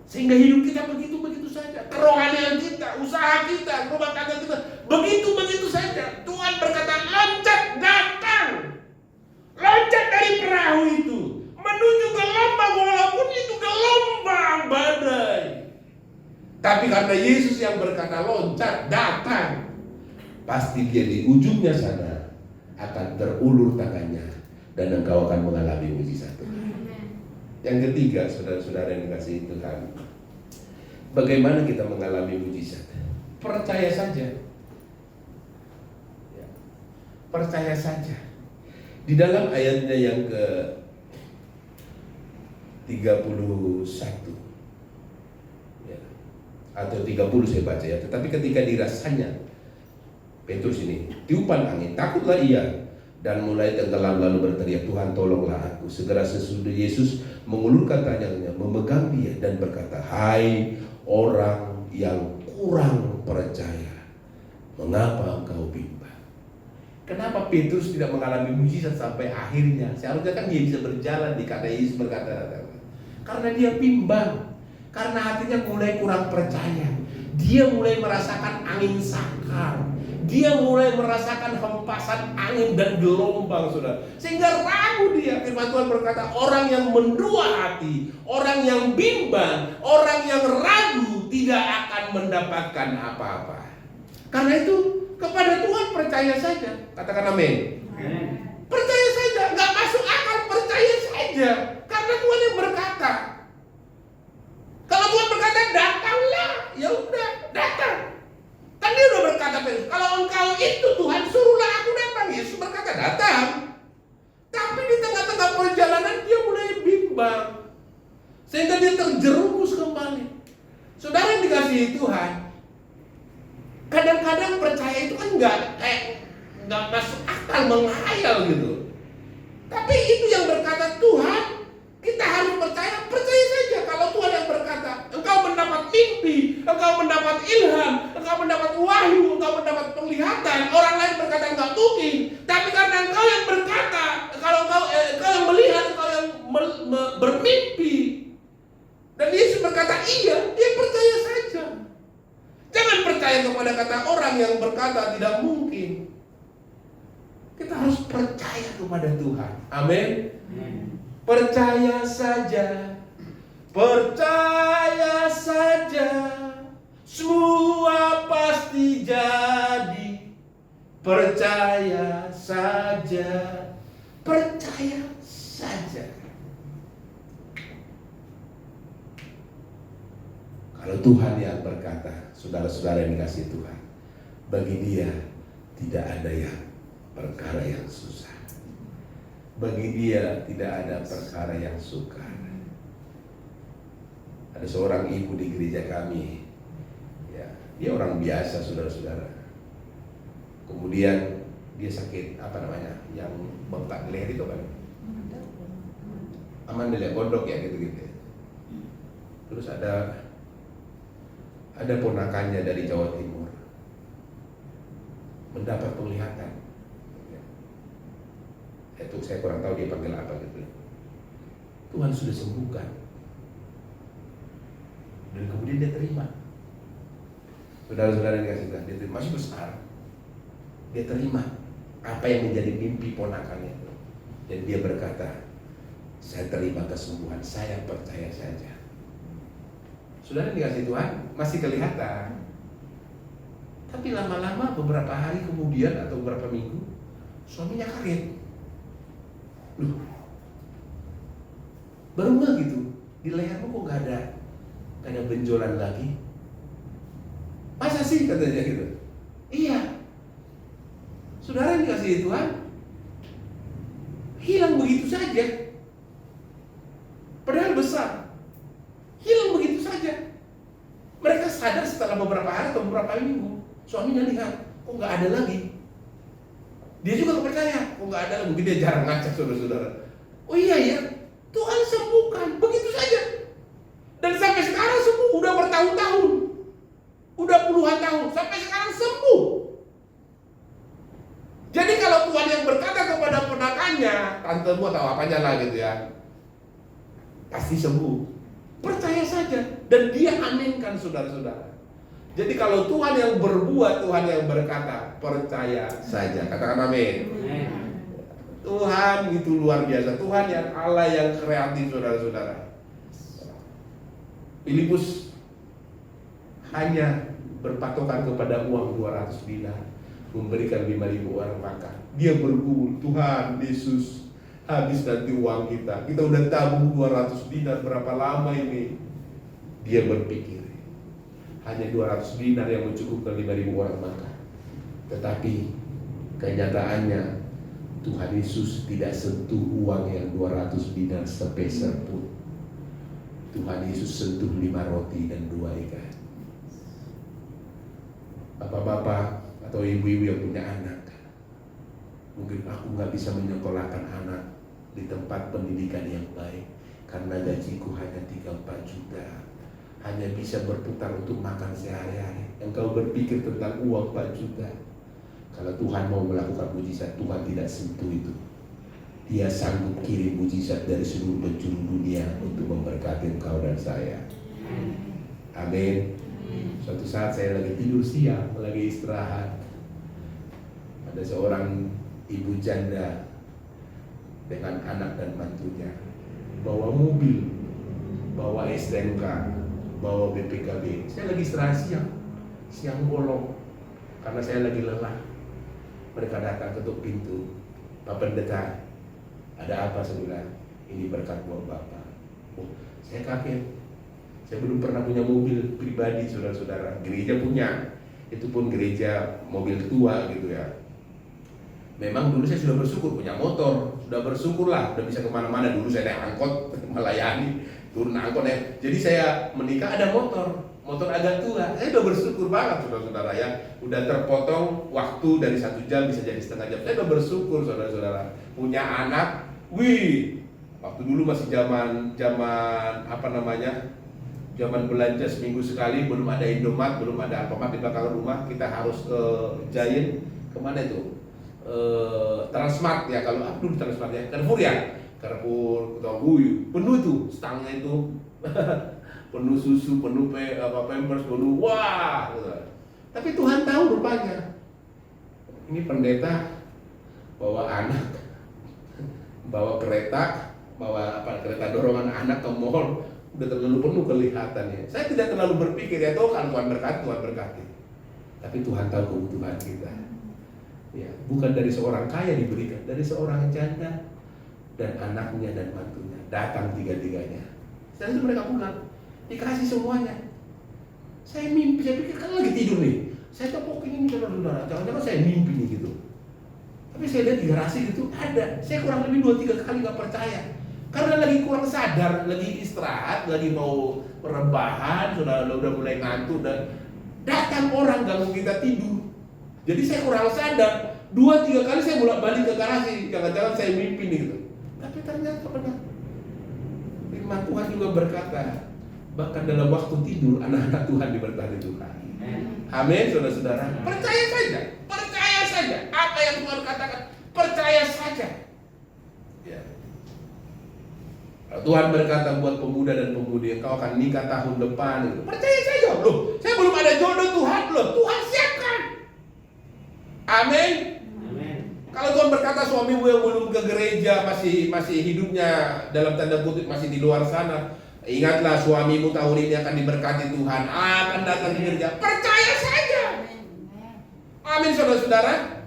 sehingga hidup kita begitu-begitu saja. Kerohanian kita, usaha kita, rumah tangga kita, begitu-begitu saja. Tuhan berkata, loncat, datang. Loncat dari perahu itu menuju gelombang, walaupun itu gelombang badai. Tapi karena Yesus yang berkata loncat, datang, pasti dia di ujungnya sana akan terulur tangannya dan engkau akan mengalami mujizat Tuhan. Yang ketiga, saudara-saudara yang dikasihi Tuhan, bagaimana kita mengalami mujizat? Percaya saja. Ya. Percaya saja. Di dalam ayatnya yang ke 31 ya, atau 30 saya baca ya. Tetapi ketika dirasanya Petrus ini tiupan angin, takutlah ia dan mulai tenggelam, lalu berteriak, Tuhan tolonglah aku. Segera sesudah Yesus mengulurkan tangannya, memegang dia dan berkata, hai orang yang kurang percaya, mengapa engkau bimbang? Kenapa Petrus tidak mengalami mujizat sampai akhirnya? Seharusnya kan dia bisa berjalan dikata Yesus berkata, karena dia bimbang, karena hatinya mulai kurang percaya. dia mulai merasakan angin sakar. Dia mulai merasakan hempasan angin dan gelombang, saudara. Sehingga ragu dia. Firman Tuhan berkata, orang yang mendua hati, orang yang bimbang, orang yang ragu tidak akan mendapatkan apa-apa. Karena itu kepada Tuhan percaya saja. Katakan amin. Percaya saja, nggak masuk akal, percaya saja. Karena Tuhan yang berkata. Kalau Tuhan berkata datanglah, ya udah datang. Kan dia udah berkata, kalau engkau itu Tuhan suruhlah aku datang. Yesus berkata datang. Tapi di tengah-tengah perjalanan dia mulai bimbang, sehingga dia terjerumus kembali. Saudara yang dikasihi Tuhan, kadang-kadang percaya itu kan nggak masuk akal, menghayal gitu. Tapi itu yang berkata Tuhan, kita harus percaya saja. Kalau Tuhan yang berkata, engkau mendapat mimpi, engkau mendapat ilham, engkau mendapat wahyu, engkau mendapat penglihatan. Orang lain berkata enggak mungkin, tapi karena engkau yang berkata, kalau engkau yang melihat, engkau yang bermimpi, dan Yesus berkata iya, dia percaya saja. Jangan percaya kepada kata orang yang berkata tidak mungkin. Kita harus percaya kepada Tuhan. Amin. Percaya saja, percaya saja, semua pasti jadi. Percaya saja, percaya saja. Kalau Tuhan yang berkata, saudara-saudara yang dikasihi Tuhan, bagi Dia tidak ada yang perkara yang susah. Bagi Dia tidak ada perkara yang sukar. Ada seorang ibu di gereja kami, ya, dia orang biasa, saudara-saudara. Kemudian dia sakit, yang bengkak leher itu kan, Amandel gondok ya gitu-gitu. Terus ada ponakannya dari Jawa Timur mendapat penglihatan. Itu saya kurang tahu dia panggil apa gitu. Tuhan sudah sembuhkan. Dan kemudian dia terima. Saudara-saudara yang dikasih Tuhan, dia terima, masih besar. Dia terima apa yang menjadi mimpi ponakannya. Dan dia berkata, saya terima kesembuhan, saya percaya saja. Saudara yang dikasih Tuhan, masih kelihatan. Tapi lama-lama beberapa hari kemudian atau beberapa minggu, suaminya kaget. Loh, baru nggak gitu, di lehermu kok nggak ada benjolan lagi? Masa sih, katanya gitu. Iya. Saudara yang dikasihi Tuhan, hilang begitu saja. Padahal besar, hilang begitu saja. Mereka sadar setelah beberapa hari atau beberapa minggu, suaminya lihat, kok nggak ada lagi. Dia juga percaya, kok nggak ada, mungkin dia jarang ngacak, saudara-saudara. Oh iya ya, Tuhan sembuhkan, begitu saja. Dan sampai sekarang sembuh, udah bertahun-tahun, udah puluhan tahun, sampai sekarang sembuh. Jadi kalau Tuhan yang berkata kepada ponakannya, tantemu atau apanya lah gitu ya, pasti sembuh. Percaya saja, dan dia aminkan, saudara-saudara. Jadi kalau Tuhan yang berbuat, Tuhan yang berkata, percaya saja. Katakan amin. Tuhan itu luar biasa. Tuhan yang Allah yang kreatif, saudara-saudara. Filipus hanya berpatokan kepada uang 200 dinar, memberikan 5.000 orang makan. Dia bergumul, Tuhan Yesus, habis nanti uang kita. Kita udah tabung 200 dinar, berapa lama ini? Dia berpikir, hanya 200 dinar yang mencukupkan 5.000 orang makan. Tetapi kenyataannya Tuhan Yesus tidak sentuh uang yang 200 dinar sepeser pun. Tuhan Yesus sentuh 5 roti dan 2 ikan. Bapak-bapak atau ibu-ibu yang punya anak, mungkin aku gak bisa menyekolahkan anak di tempat pendidikan yang baik karena gajiku hanya 3-4 juta, hanya bisa berputar untuk makan sehari-hari. Engkau berpikir tentang uang 4 juta. Kalau Tuhan mau melakukan mujizat, Tuhan tidak sentuh itu. Dia sanggup kirim mujizat dari seluruh penjuru dunia untuk memberkati engkau dan saya. Amin. Suatu saat saya lagi tidur siang, lagi istirahat, ada seorang ibu janda dengan anak dan mantunya bawa mobil, bawa STNK, bawa BPKB. Saya lagi istirahat siang bolong, karena saya lagi lelah. Mereka datang ketuk pintu. Pak Pendeta, ada apa saudara? Ini berkat buat Bapak. Oh, saya kaget. Saya belum pernah punya mobil pribadi, saudara-saudara. Gereja punya, itu pun gereja mobil tua gitu ya. Memang dulu saya sudah bersyukur punya motor, sudah bersyukurlah, sudah bisa kemana-mana. Dulu saya naik angkot melayani, turun angkot ya. Jadi saya menikah ada motor agak tua. Saya udah bersyukur banget saudara-saudara ya. Udah terpotong waktu dari 1 jam bisa jadi setengah jam. Saya udah bersyukur saudara-saudara. Punya anak, wih. Waktu dulu masih zaman apa namanya? Zaman belanja seminggu sekali, belum ada Indomaret, belum ada Alfamart di belakang rumah. Kita harus ke Giant, kemana itu? Transmart ya, kalau dulu Transmart ya, Carrefour, penuh tuh stangnya itu. Penuh susu, penuh pampers, penuh wah. Tapi Tuhan tahu rupanya. Ini pendeta bawa anak, bawa kereta, kereta dorongan anak ke mall, udah terlalu penuh kelihatannya. Saya tidak terlalu berpikir ya, kan Tuhan berkati. Tapi Tuhan tahu kebutuhan kita. Ya, bukan dari seorang kaya diberikan, dari seorang janda dan anaknya dan mantunya datang tiga-tiganya. Setelah itu mereka pulang, dikasih semuanya. Saya pikir kan lagi tidur nih. Saya tepokin ini saudara-saudara, jangan-jangan saya mimpi nih gitu. Tapi saya lihat di garasi itu ada. Saya kurang lebih 2-3 kali nggak percaya. Karena lagi kurang sadar, lagi istirahat, lagi mau rebahan, udah mulai ngantuk dan datang orang ganggu kita tidur. Jadi saya kurang sadar, 2-3 kali saya bolak-balik ke garasi, jangan-jangan saya mimpi nih gitu. Tapi ternyata benar. Firman Tuhan juga berkata, bahkan dalam waktu tidur anak-anak Tuhan diberkati Tuhan. Amin, saudara-saudara. Percaya saja. Apa yang Tuhan katakan, percaya saja. Ya. Tuhan berkata buat pemuda dan pemudi, engkau akan nikah tahun depan. Gitu. Percaya saja, loh. Saya belum ada jodoh Tuhan, loh. Tuhan siapkan. Amin. Kalau Tuhan berkata suamimu yang belum ke gereja masih hidupnya dalam tanda kutip masih di luar sana, ingatlah suamimu tahun ini akan diberkati Tuhan, akan datang di gereja. Percaya saja. Amin, saudara-saudara.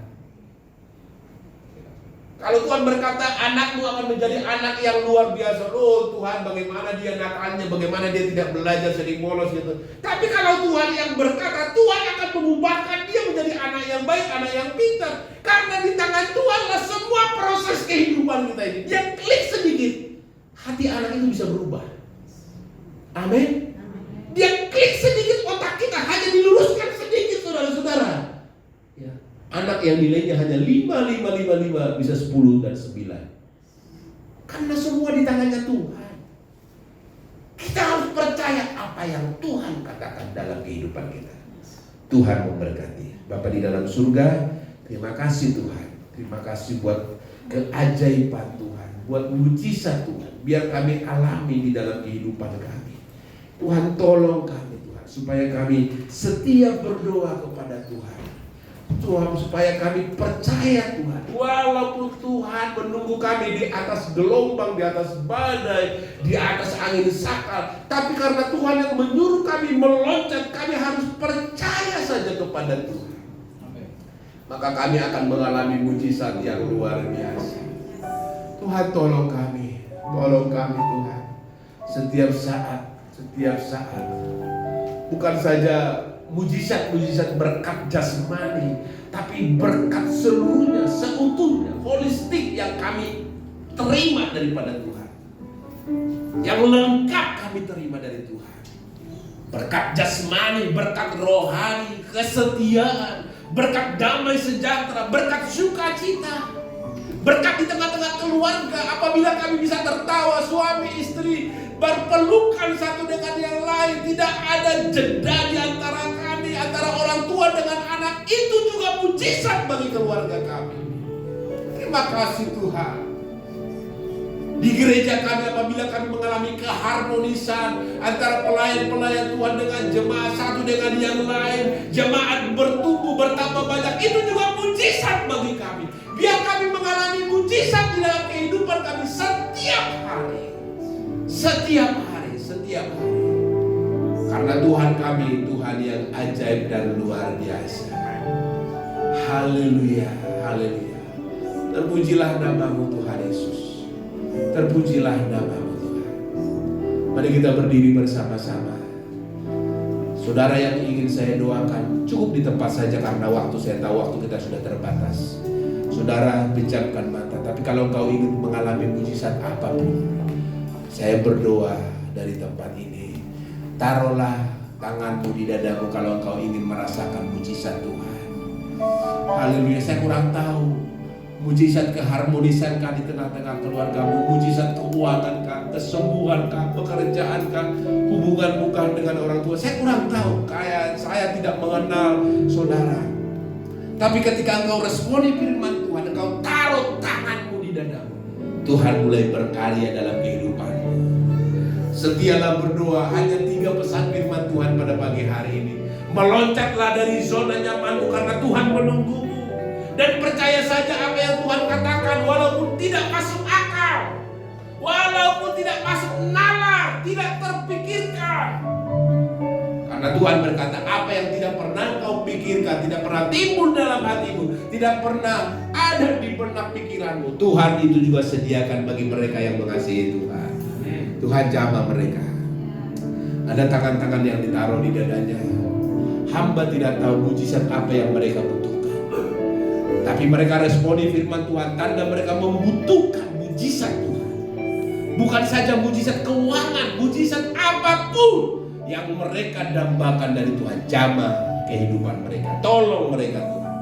Kalau Tuhan berkata anakmu akan menjadi anak yang luar biasa, oh Tuhan bagaimana dia nakalnya, bagaimana dia tidak belajar sering bolos gitu. Tapi kalau Tuhan yang berkata, Tuhan akan mengubahkan dia menjadi anak yang baik, anak yang pintar. Karena di tangan Tuhanlah semua proses kehidupan kita ini. Dia klik sedikit, hati anak itu bisa berubah. Amin. Dia klik sedikit, otak kita hanya diluruskan sedikit, saudara-saudara. Ya. Anak yang nilainya hanya 5 bisa 10 dan 9. Karena semua di tangannya Tuhan. Kita harus percaya apa yang Tuhan katakan dalam kehidupan kita. Tuhan memberkati. Bapa di dalam surga, terima kasih Tuhan. Terima kasih buat keajaiban Tuhan, buat mujizat Tuhan. Biar kami alami di dalam kehidupan kami. Tuhan tolong kami Tuhan, supaya kami setia berdoa kepada Tuhan. Tuhan, supaya kami percaya Tuhan, walaupun Tuhan menunggu kami di atas gelombang, di atas badai, di atas angin sakal, tapi karena Tuhan yang menyuruh kami meloncat, kami harus percaya saja kepada Tuhan. Maka kami akan mengalami mujizat yang luar biasa. Tuhan tolong kami Tuhan, setiap saat. Bukan saja mujizat berkat jasmani, tapi berkat seluruhnya, seutuhnya, holistik yang kami terima daripada Tuhan. Yang lengkap kami terima dari Tuhan. Berkat jasmani, berkat rohani, kesetiaan, berkat damai sejahtera, berkat sukacita, berkat di tengah-tengah keluarga. Apabila kami bisa tertawa suami istri, berpelukan satu dengan yang lain, tidak ada jeda di antara kami, antara orang tua dengan anak, itu juga mujizat bagi keluarga kami. Terima kasih Tuhan. Di gereja kami apabila kami mengalami keharmonisan antara pelayan-pelayan Tuhan dengan jemaat satu dengan yang lain, jemaat bertumbuh bertambah banyak, itu juga mujizat bagi kami. Biar kami mengalami mujizat di dalam kehidupan kami setiap hari. Setiap hari. Karena Tuhan kami Tuhan yang ajaib dan luar biasa. Haleluya. Terpujilah namamu Tuhan Yesus. Terpujilah namamu Tuhan. Mari kita berdiri bersama-sama. Saudara yang ingin saya doakan, cukup di tempat saja karena waktu, saya tahu waktu kita sudah terbatas. Saudara pejamkan mata, tapi kalau engkau ingin mengalami mujizat apapun, saya berdoa dari tempat ini. Taruhlah tanganmu di dadamu kalau engkau ingin merasakan mujizat Tuhan. Haleluya, saya kurang tahu mujizat keharmonisan kah di tengah-tengah keluargamu, mujizat keuangan kah, kesembuhan kah, pekerjaan kah, hubungan bukan dengan orang tua. Saya kurang tahu, kayak saya tidak mengenal saudara. Tapi ketika engkau responi firman Tuhan, engkau taruh tanganmu di dadamu, Tuhan mulai berkarya dalam kehidupanmu. Setialah berdoa, hanya 3 pesan firman Tuhan pada pagi hari ini. Meloncatlah dari zona nyamanmu karena Tuhan menunggumu. Dan percaya saja apa yang Tuhan katakan, walaupun tidak masuk akal, walaupun tidak masuk nalar, tidak terpikirkan. Karena Tuhan berkata, apa yang tidak pernah kau pikirkan, tidak pernah timbul dalam hatimu, tidak pernah ada di benak pikiranmu, Tuhan itu juga sediakan bagi mereka yang mengasihi Tuhan. Tuhan jamah mereka. Ada tangan-tangan yang ditaruh di dadanya. Hamba tidak tahu mujizat apa yang mereka butuhkan, tapi mereka responi firman Tuhan, tanda mereka membutuhkan mujizat Tuhan. Bukan saja mujizat keuangan, mujizat apapun yang mereka dambakan dari Tuhan. Jamah kehidupan mereka, tolong mereka Tuhan.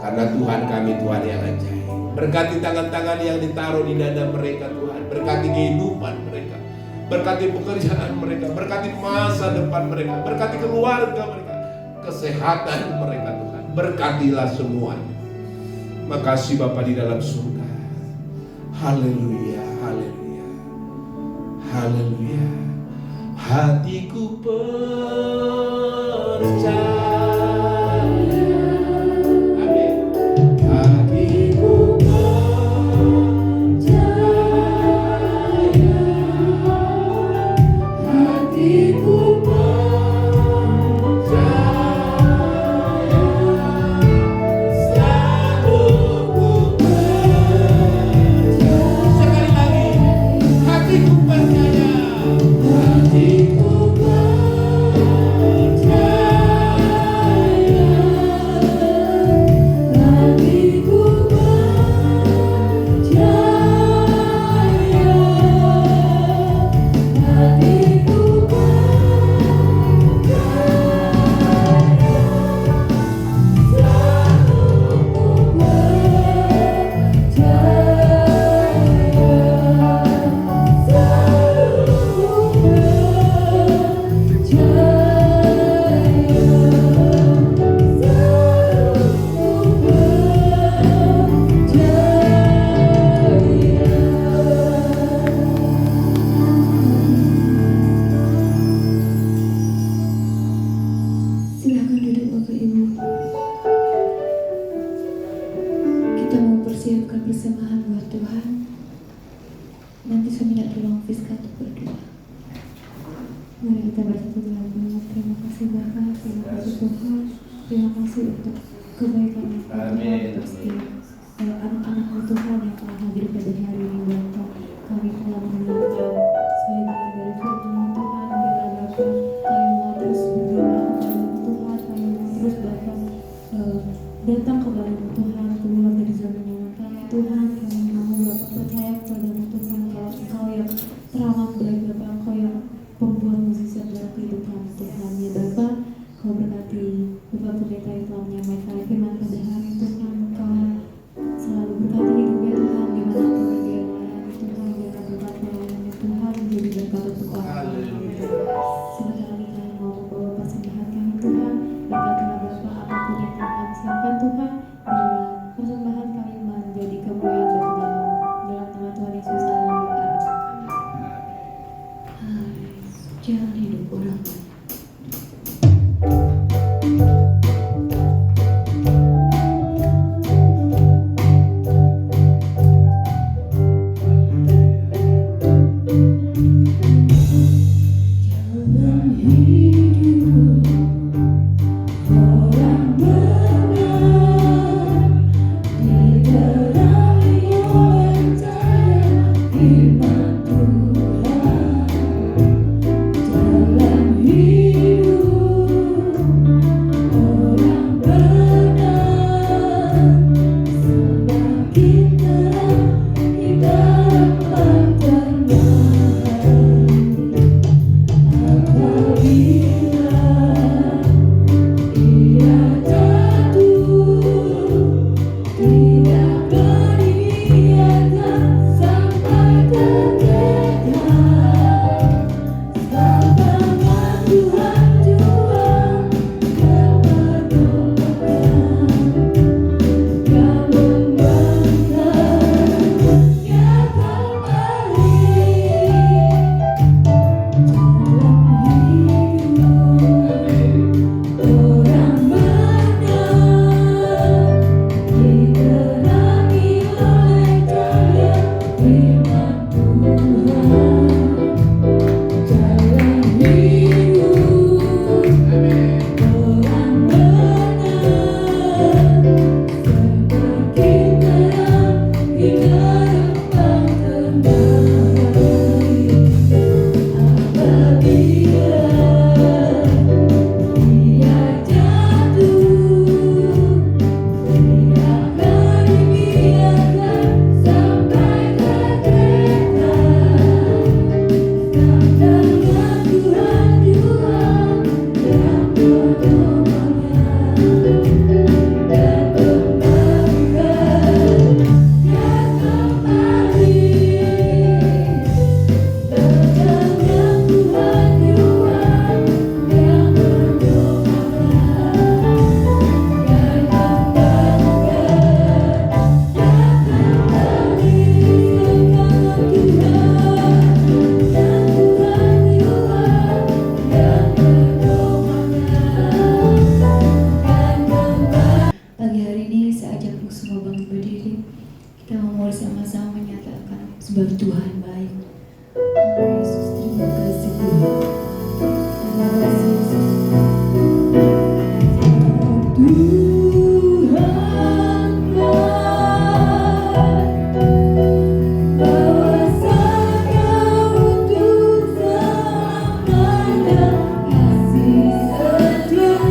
Karena Tuhan kami Tuhan yang ajaib. Berkati tangan-tangan yang ditaruh di dada mereka Tuhan. Berkati kehidupan mereka, berkati pekerjaan mereka, berkati masa depan mereka, berkati keluarga mereka, kesehatan mereka Tuhan. Berkatilah semuanya. Makasih Bapa di dalam surga. Haleluya, haleluya, haleluya. Hatiku percaya. Amin. Hatiku percaya. Hatiku Tuhan, berkatilah Bapa apapun yang Tuhan siapkan Tuhan, saya ajak untuk semua bangkit berdiri. Kita mau sama-sama menyatakan sebab Tuhan baik. Yesus, terima kasih Tuhan. Terima kasih Yesus. Tuhan baik, bahwasanya untuk selamanya kasih setianya.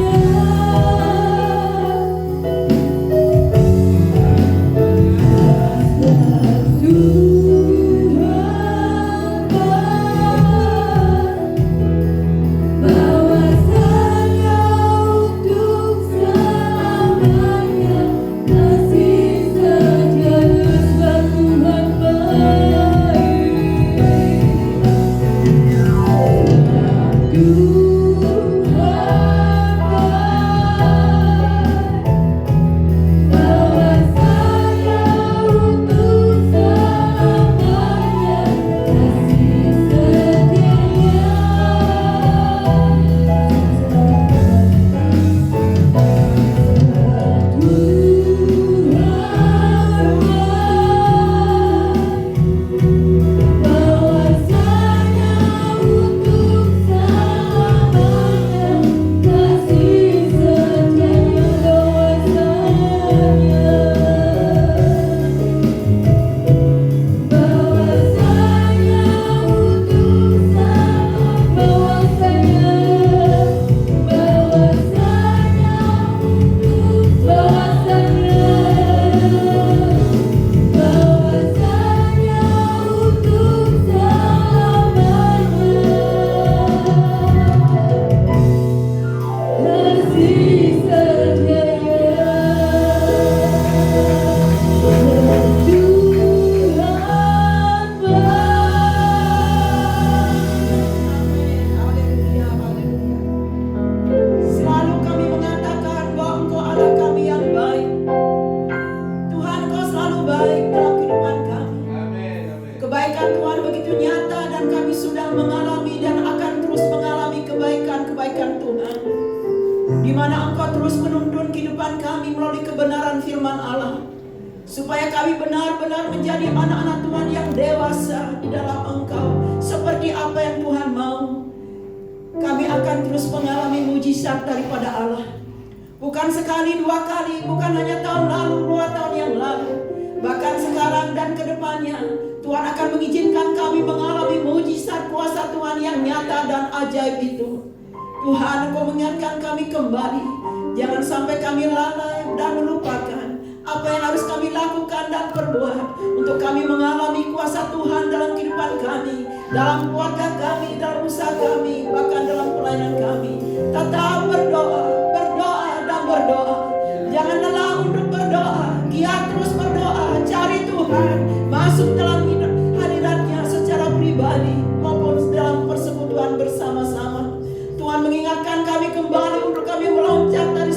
Selalu kami mengatakan bahwa Engkau Allah kami yang baik. Tuhan, Engkau selalu baik dalam kehidupan kami. Kebaikan Tuhan begitu nyata dan kami sudah mengalami dan akan terus mengalami kebaikan-kebaikan Tuhan. Di mana Engkau terus menuntun kehidupan kami melalui kebenaran firman Allah. Supaya kami benar-benar menjadi anak-anak Tuhan yang dewasa di dalam Engkau. Seperti apa yang Tuhan mau. Kami akan terus mengalami mujizat daripada Allah. Bukan sekali, dua kali, bukan hanya tahun lalu, 2 tahun yang lalu. Bahkan sekarang dan ke depannya, Tuhan akan mengizinkan kami mengalami mujizat kuasa Tuhan yang nyata dan ajaib itu. Tuhan, Engkau mengingatkan kami kembali. Jangan sampai kami lalai dan melupakan apa yang harus kami lakukan dan perbuat untuk kami mengalami kuasa Tuhan dalam kehidupan kami, dalam keluarga kami, dalam usaha kami, bahkan dalam pelayanan kami. Tetap berdoa, berdoa dan berdoa. Jangan lelah untuk berdoa, giat terus berdoa, cari Tuhan, masuk dalam hadirat-Nya secara pribadi maupun dalam persekutuan bersama-sama. Tuhan mengingatkan kami kembali untuk kami meloncat dari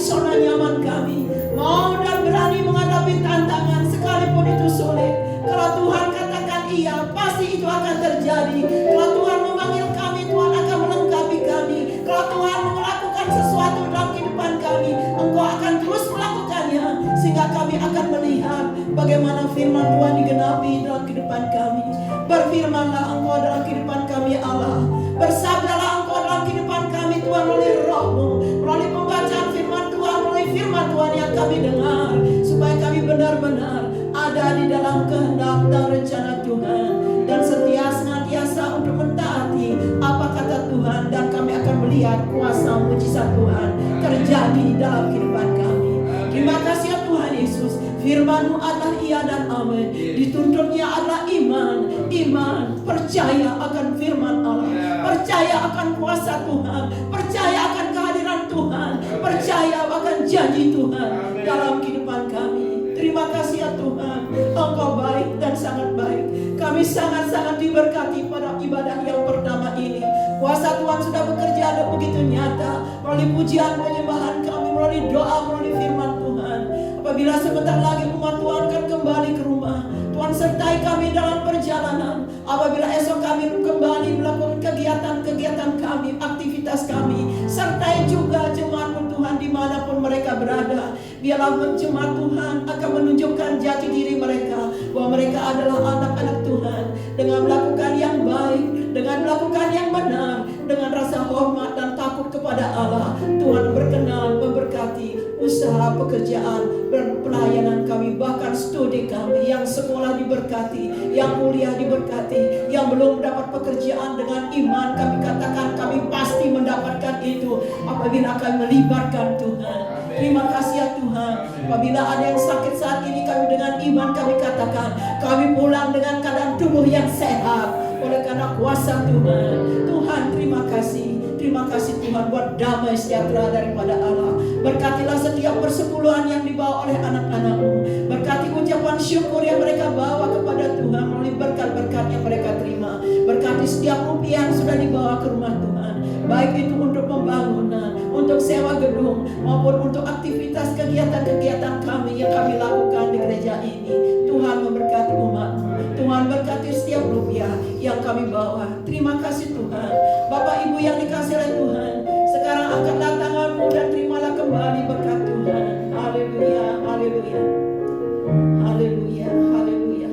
zona nyaman kami. Mau dan berani menghadapi tantangan sekalipun itu sulit. Kalau Tuhan katakan iya, pasti itu akan terjadi. Kalau Tuhan memanggil kami, Tuhan akan melengkapi kami. Kalau Tuhan melakukan sesuatu dalam kehidupan kami, Engkau akan terus melakukannya. Sehingga kami akan melihat bagaimana firman Tuhan digenapi dalam kehidupan kami. Berfirmanlah Engkau dalam kehidupan kami Allah. Bersabdalah Engkau dalam kehidupan kami Tuhan melalui Roh-Mu, melalui pembacaan firman Tuhan, melalui firman Tuhan yang kami dengar, supaya kami benar-benar ada di dalam kehendak dan rencana Tuhan, dan senantiasa untuk mentaati apa kata Tuhan, dan kami akan melihat kuasa mujizat Tuhan terjadi dalam kehidupan kami. Terima kasih ya Tuhan Yesus. Firman-Mu adalah iya dan amin. Dituntutnya adalah iman, percaya akan firman Allah, percaya akan kuasa Tuhan, percaya akan kehadiran Tuhan, percaya akan janji Tuhan dalam kehidupan kami. Terima kasih ya Tuhan, Engkau baik dan sangat baik. Kami sangat-sangat diberkati pada ibadah yang pertama ini. Kuasa Tuhan sudah bekerja dan begitu nyata melalui pujian penyembahan kami, melalui doa, melalui firman Tuhan. Apabila sebentar lagi umat Tuhan akan kembali ke rumah, Tuhan sertai kami dalam perjalanan. Apabila esok kami kembali melakukan kegiatan-kegiatan kami, aktivitas kami, sertai juga jemaat Tuhan Tuhan dimanapun mereka berada. Biarlah jemaat Tuhan akan menunjukkan jati diri mereka bahwa mereka adalah anak-anak Tuhan, dengan melakukan yang baik, dengan melakukan yang benar, dengan rasa hormat dan takut kepada Allah. Tuhan berkenan memberkati usaha, pekerjaan, pelayanan kami, bahkan studi kami. Yang sekolah diberkati, yang kuliah diberkati, yang belum mendapat pekerjaan, dengan iman kami katakan kami pasti mendapatkan itu apabila kami melibatkan Tuhan. Terima kasih ya Tuhan. Apabila ada yang sakit saat ini, kami dengan iman kami katakan kami pulang dengan keadaan tubuh yang sehat oleh karena kuasa Tuhan. Tuhan terima kasih. Terima kasih Tuhan buat damai sejahtera daripada Allah. Berkatilah setiap persepuluhan yang dibawa oleh anak-anak-Mu. Berkati ucapan syukur yang mereka bawa kepada Tuhan melalui berkat-berkat yang mereka terima. Berkati setiap rupiah yang sudah dibawa ke rumah Tuhan, baik itu untuk pembangunan, untuk sewa gedung, maupun untuk aktivitas kegiatan-kegiatan kami yang kami lakukan di gereja ini. Tuhan memberkati umat-Mu. Tuhan berkati setiap rupiah yang kami bawa. Terima kasih Tuhan. Bapak Ibu yang dikasih oleh Tuhan, sekarang angkatlah tanganmu dan terimalah kembali berkat Tuhan. Haleluya, haleluya, haleluya, haleluya.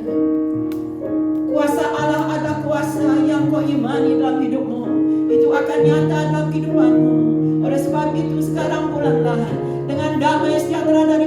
Kuasa Allah ada kuasa yang kau imani dalam hidupmu, itu akan nyata dalam kehidupanmu. Oleh sebab itu sekarang pulanglah dengan damai sejahtera dari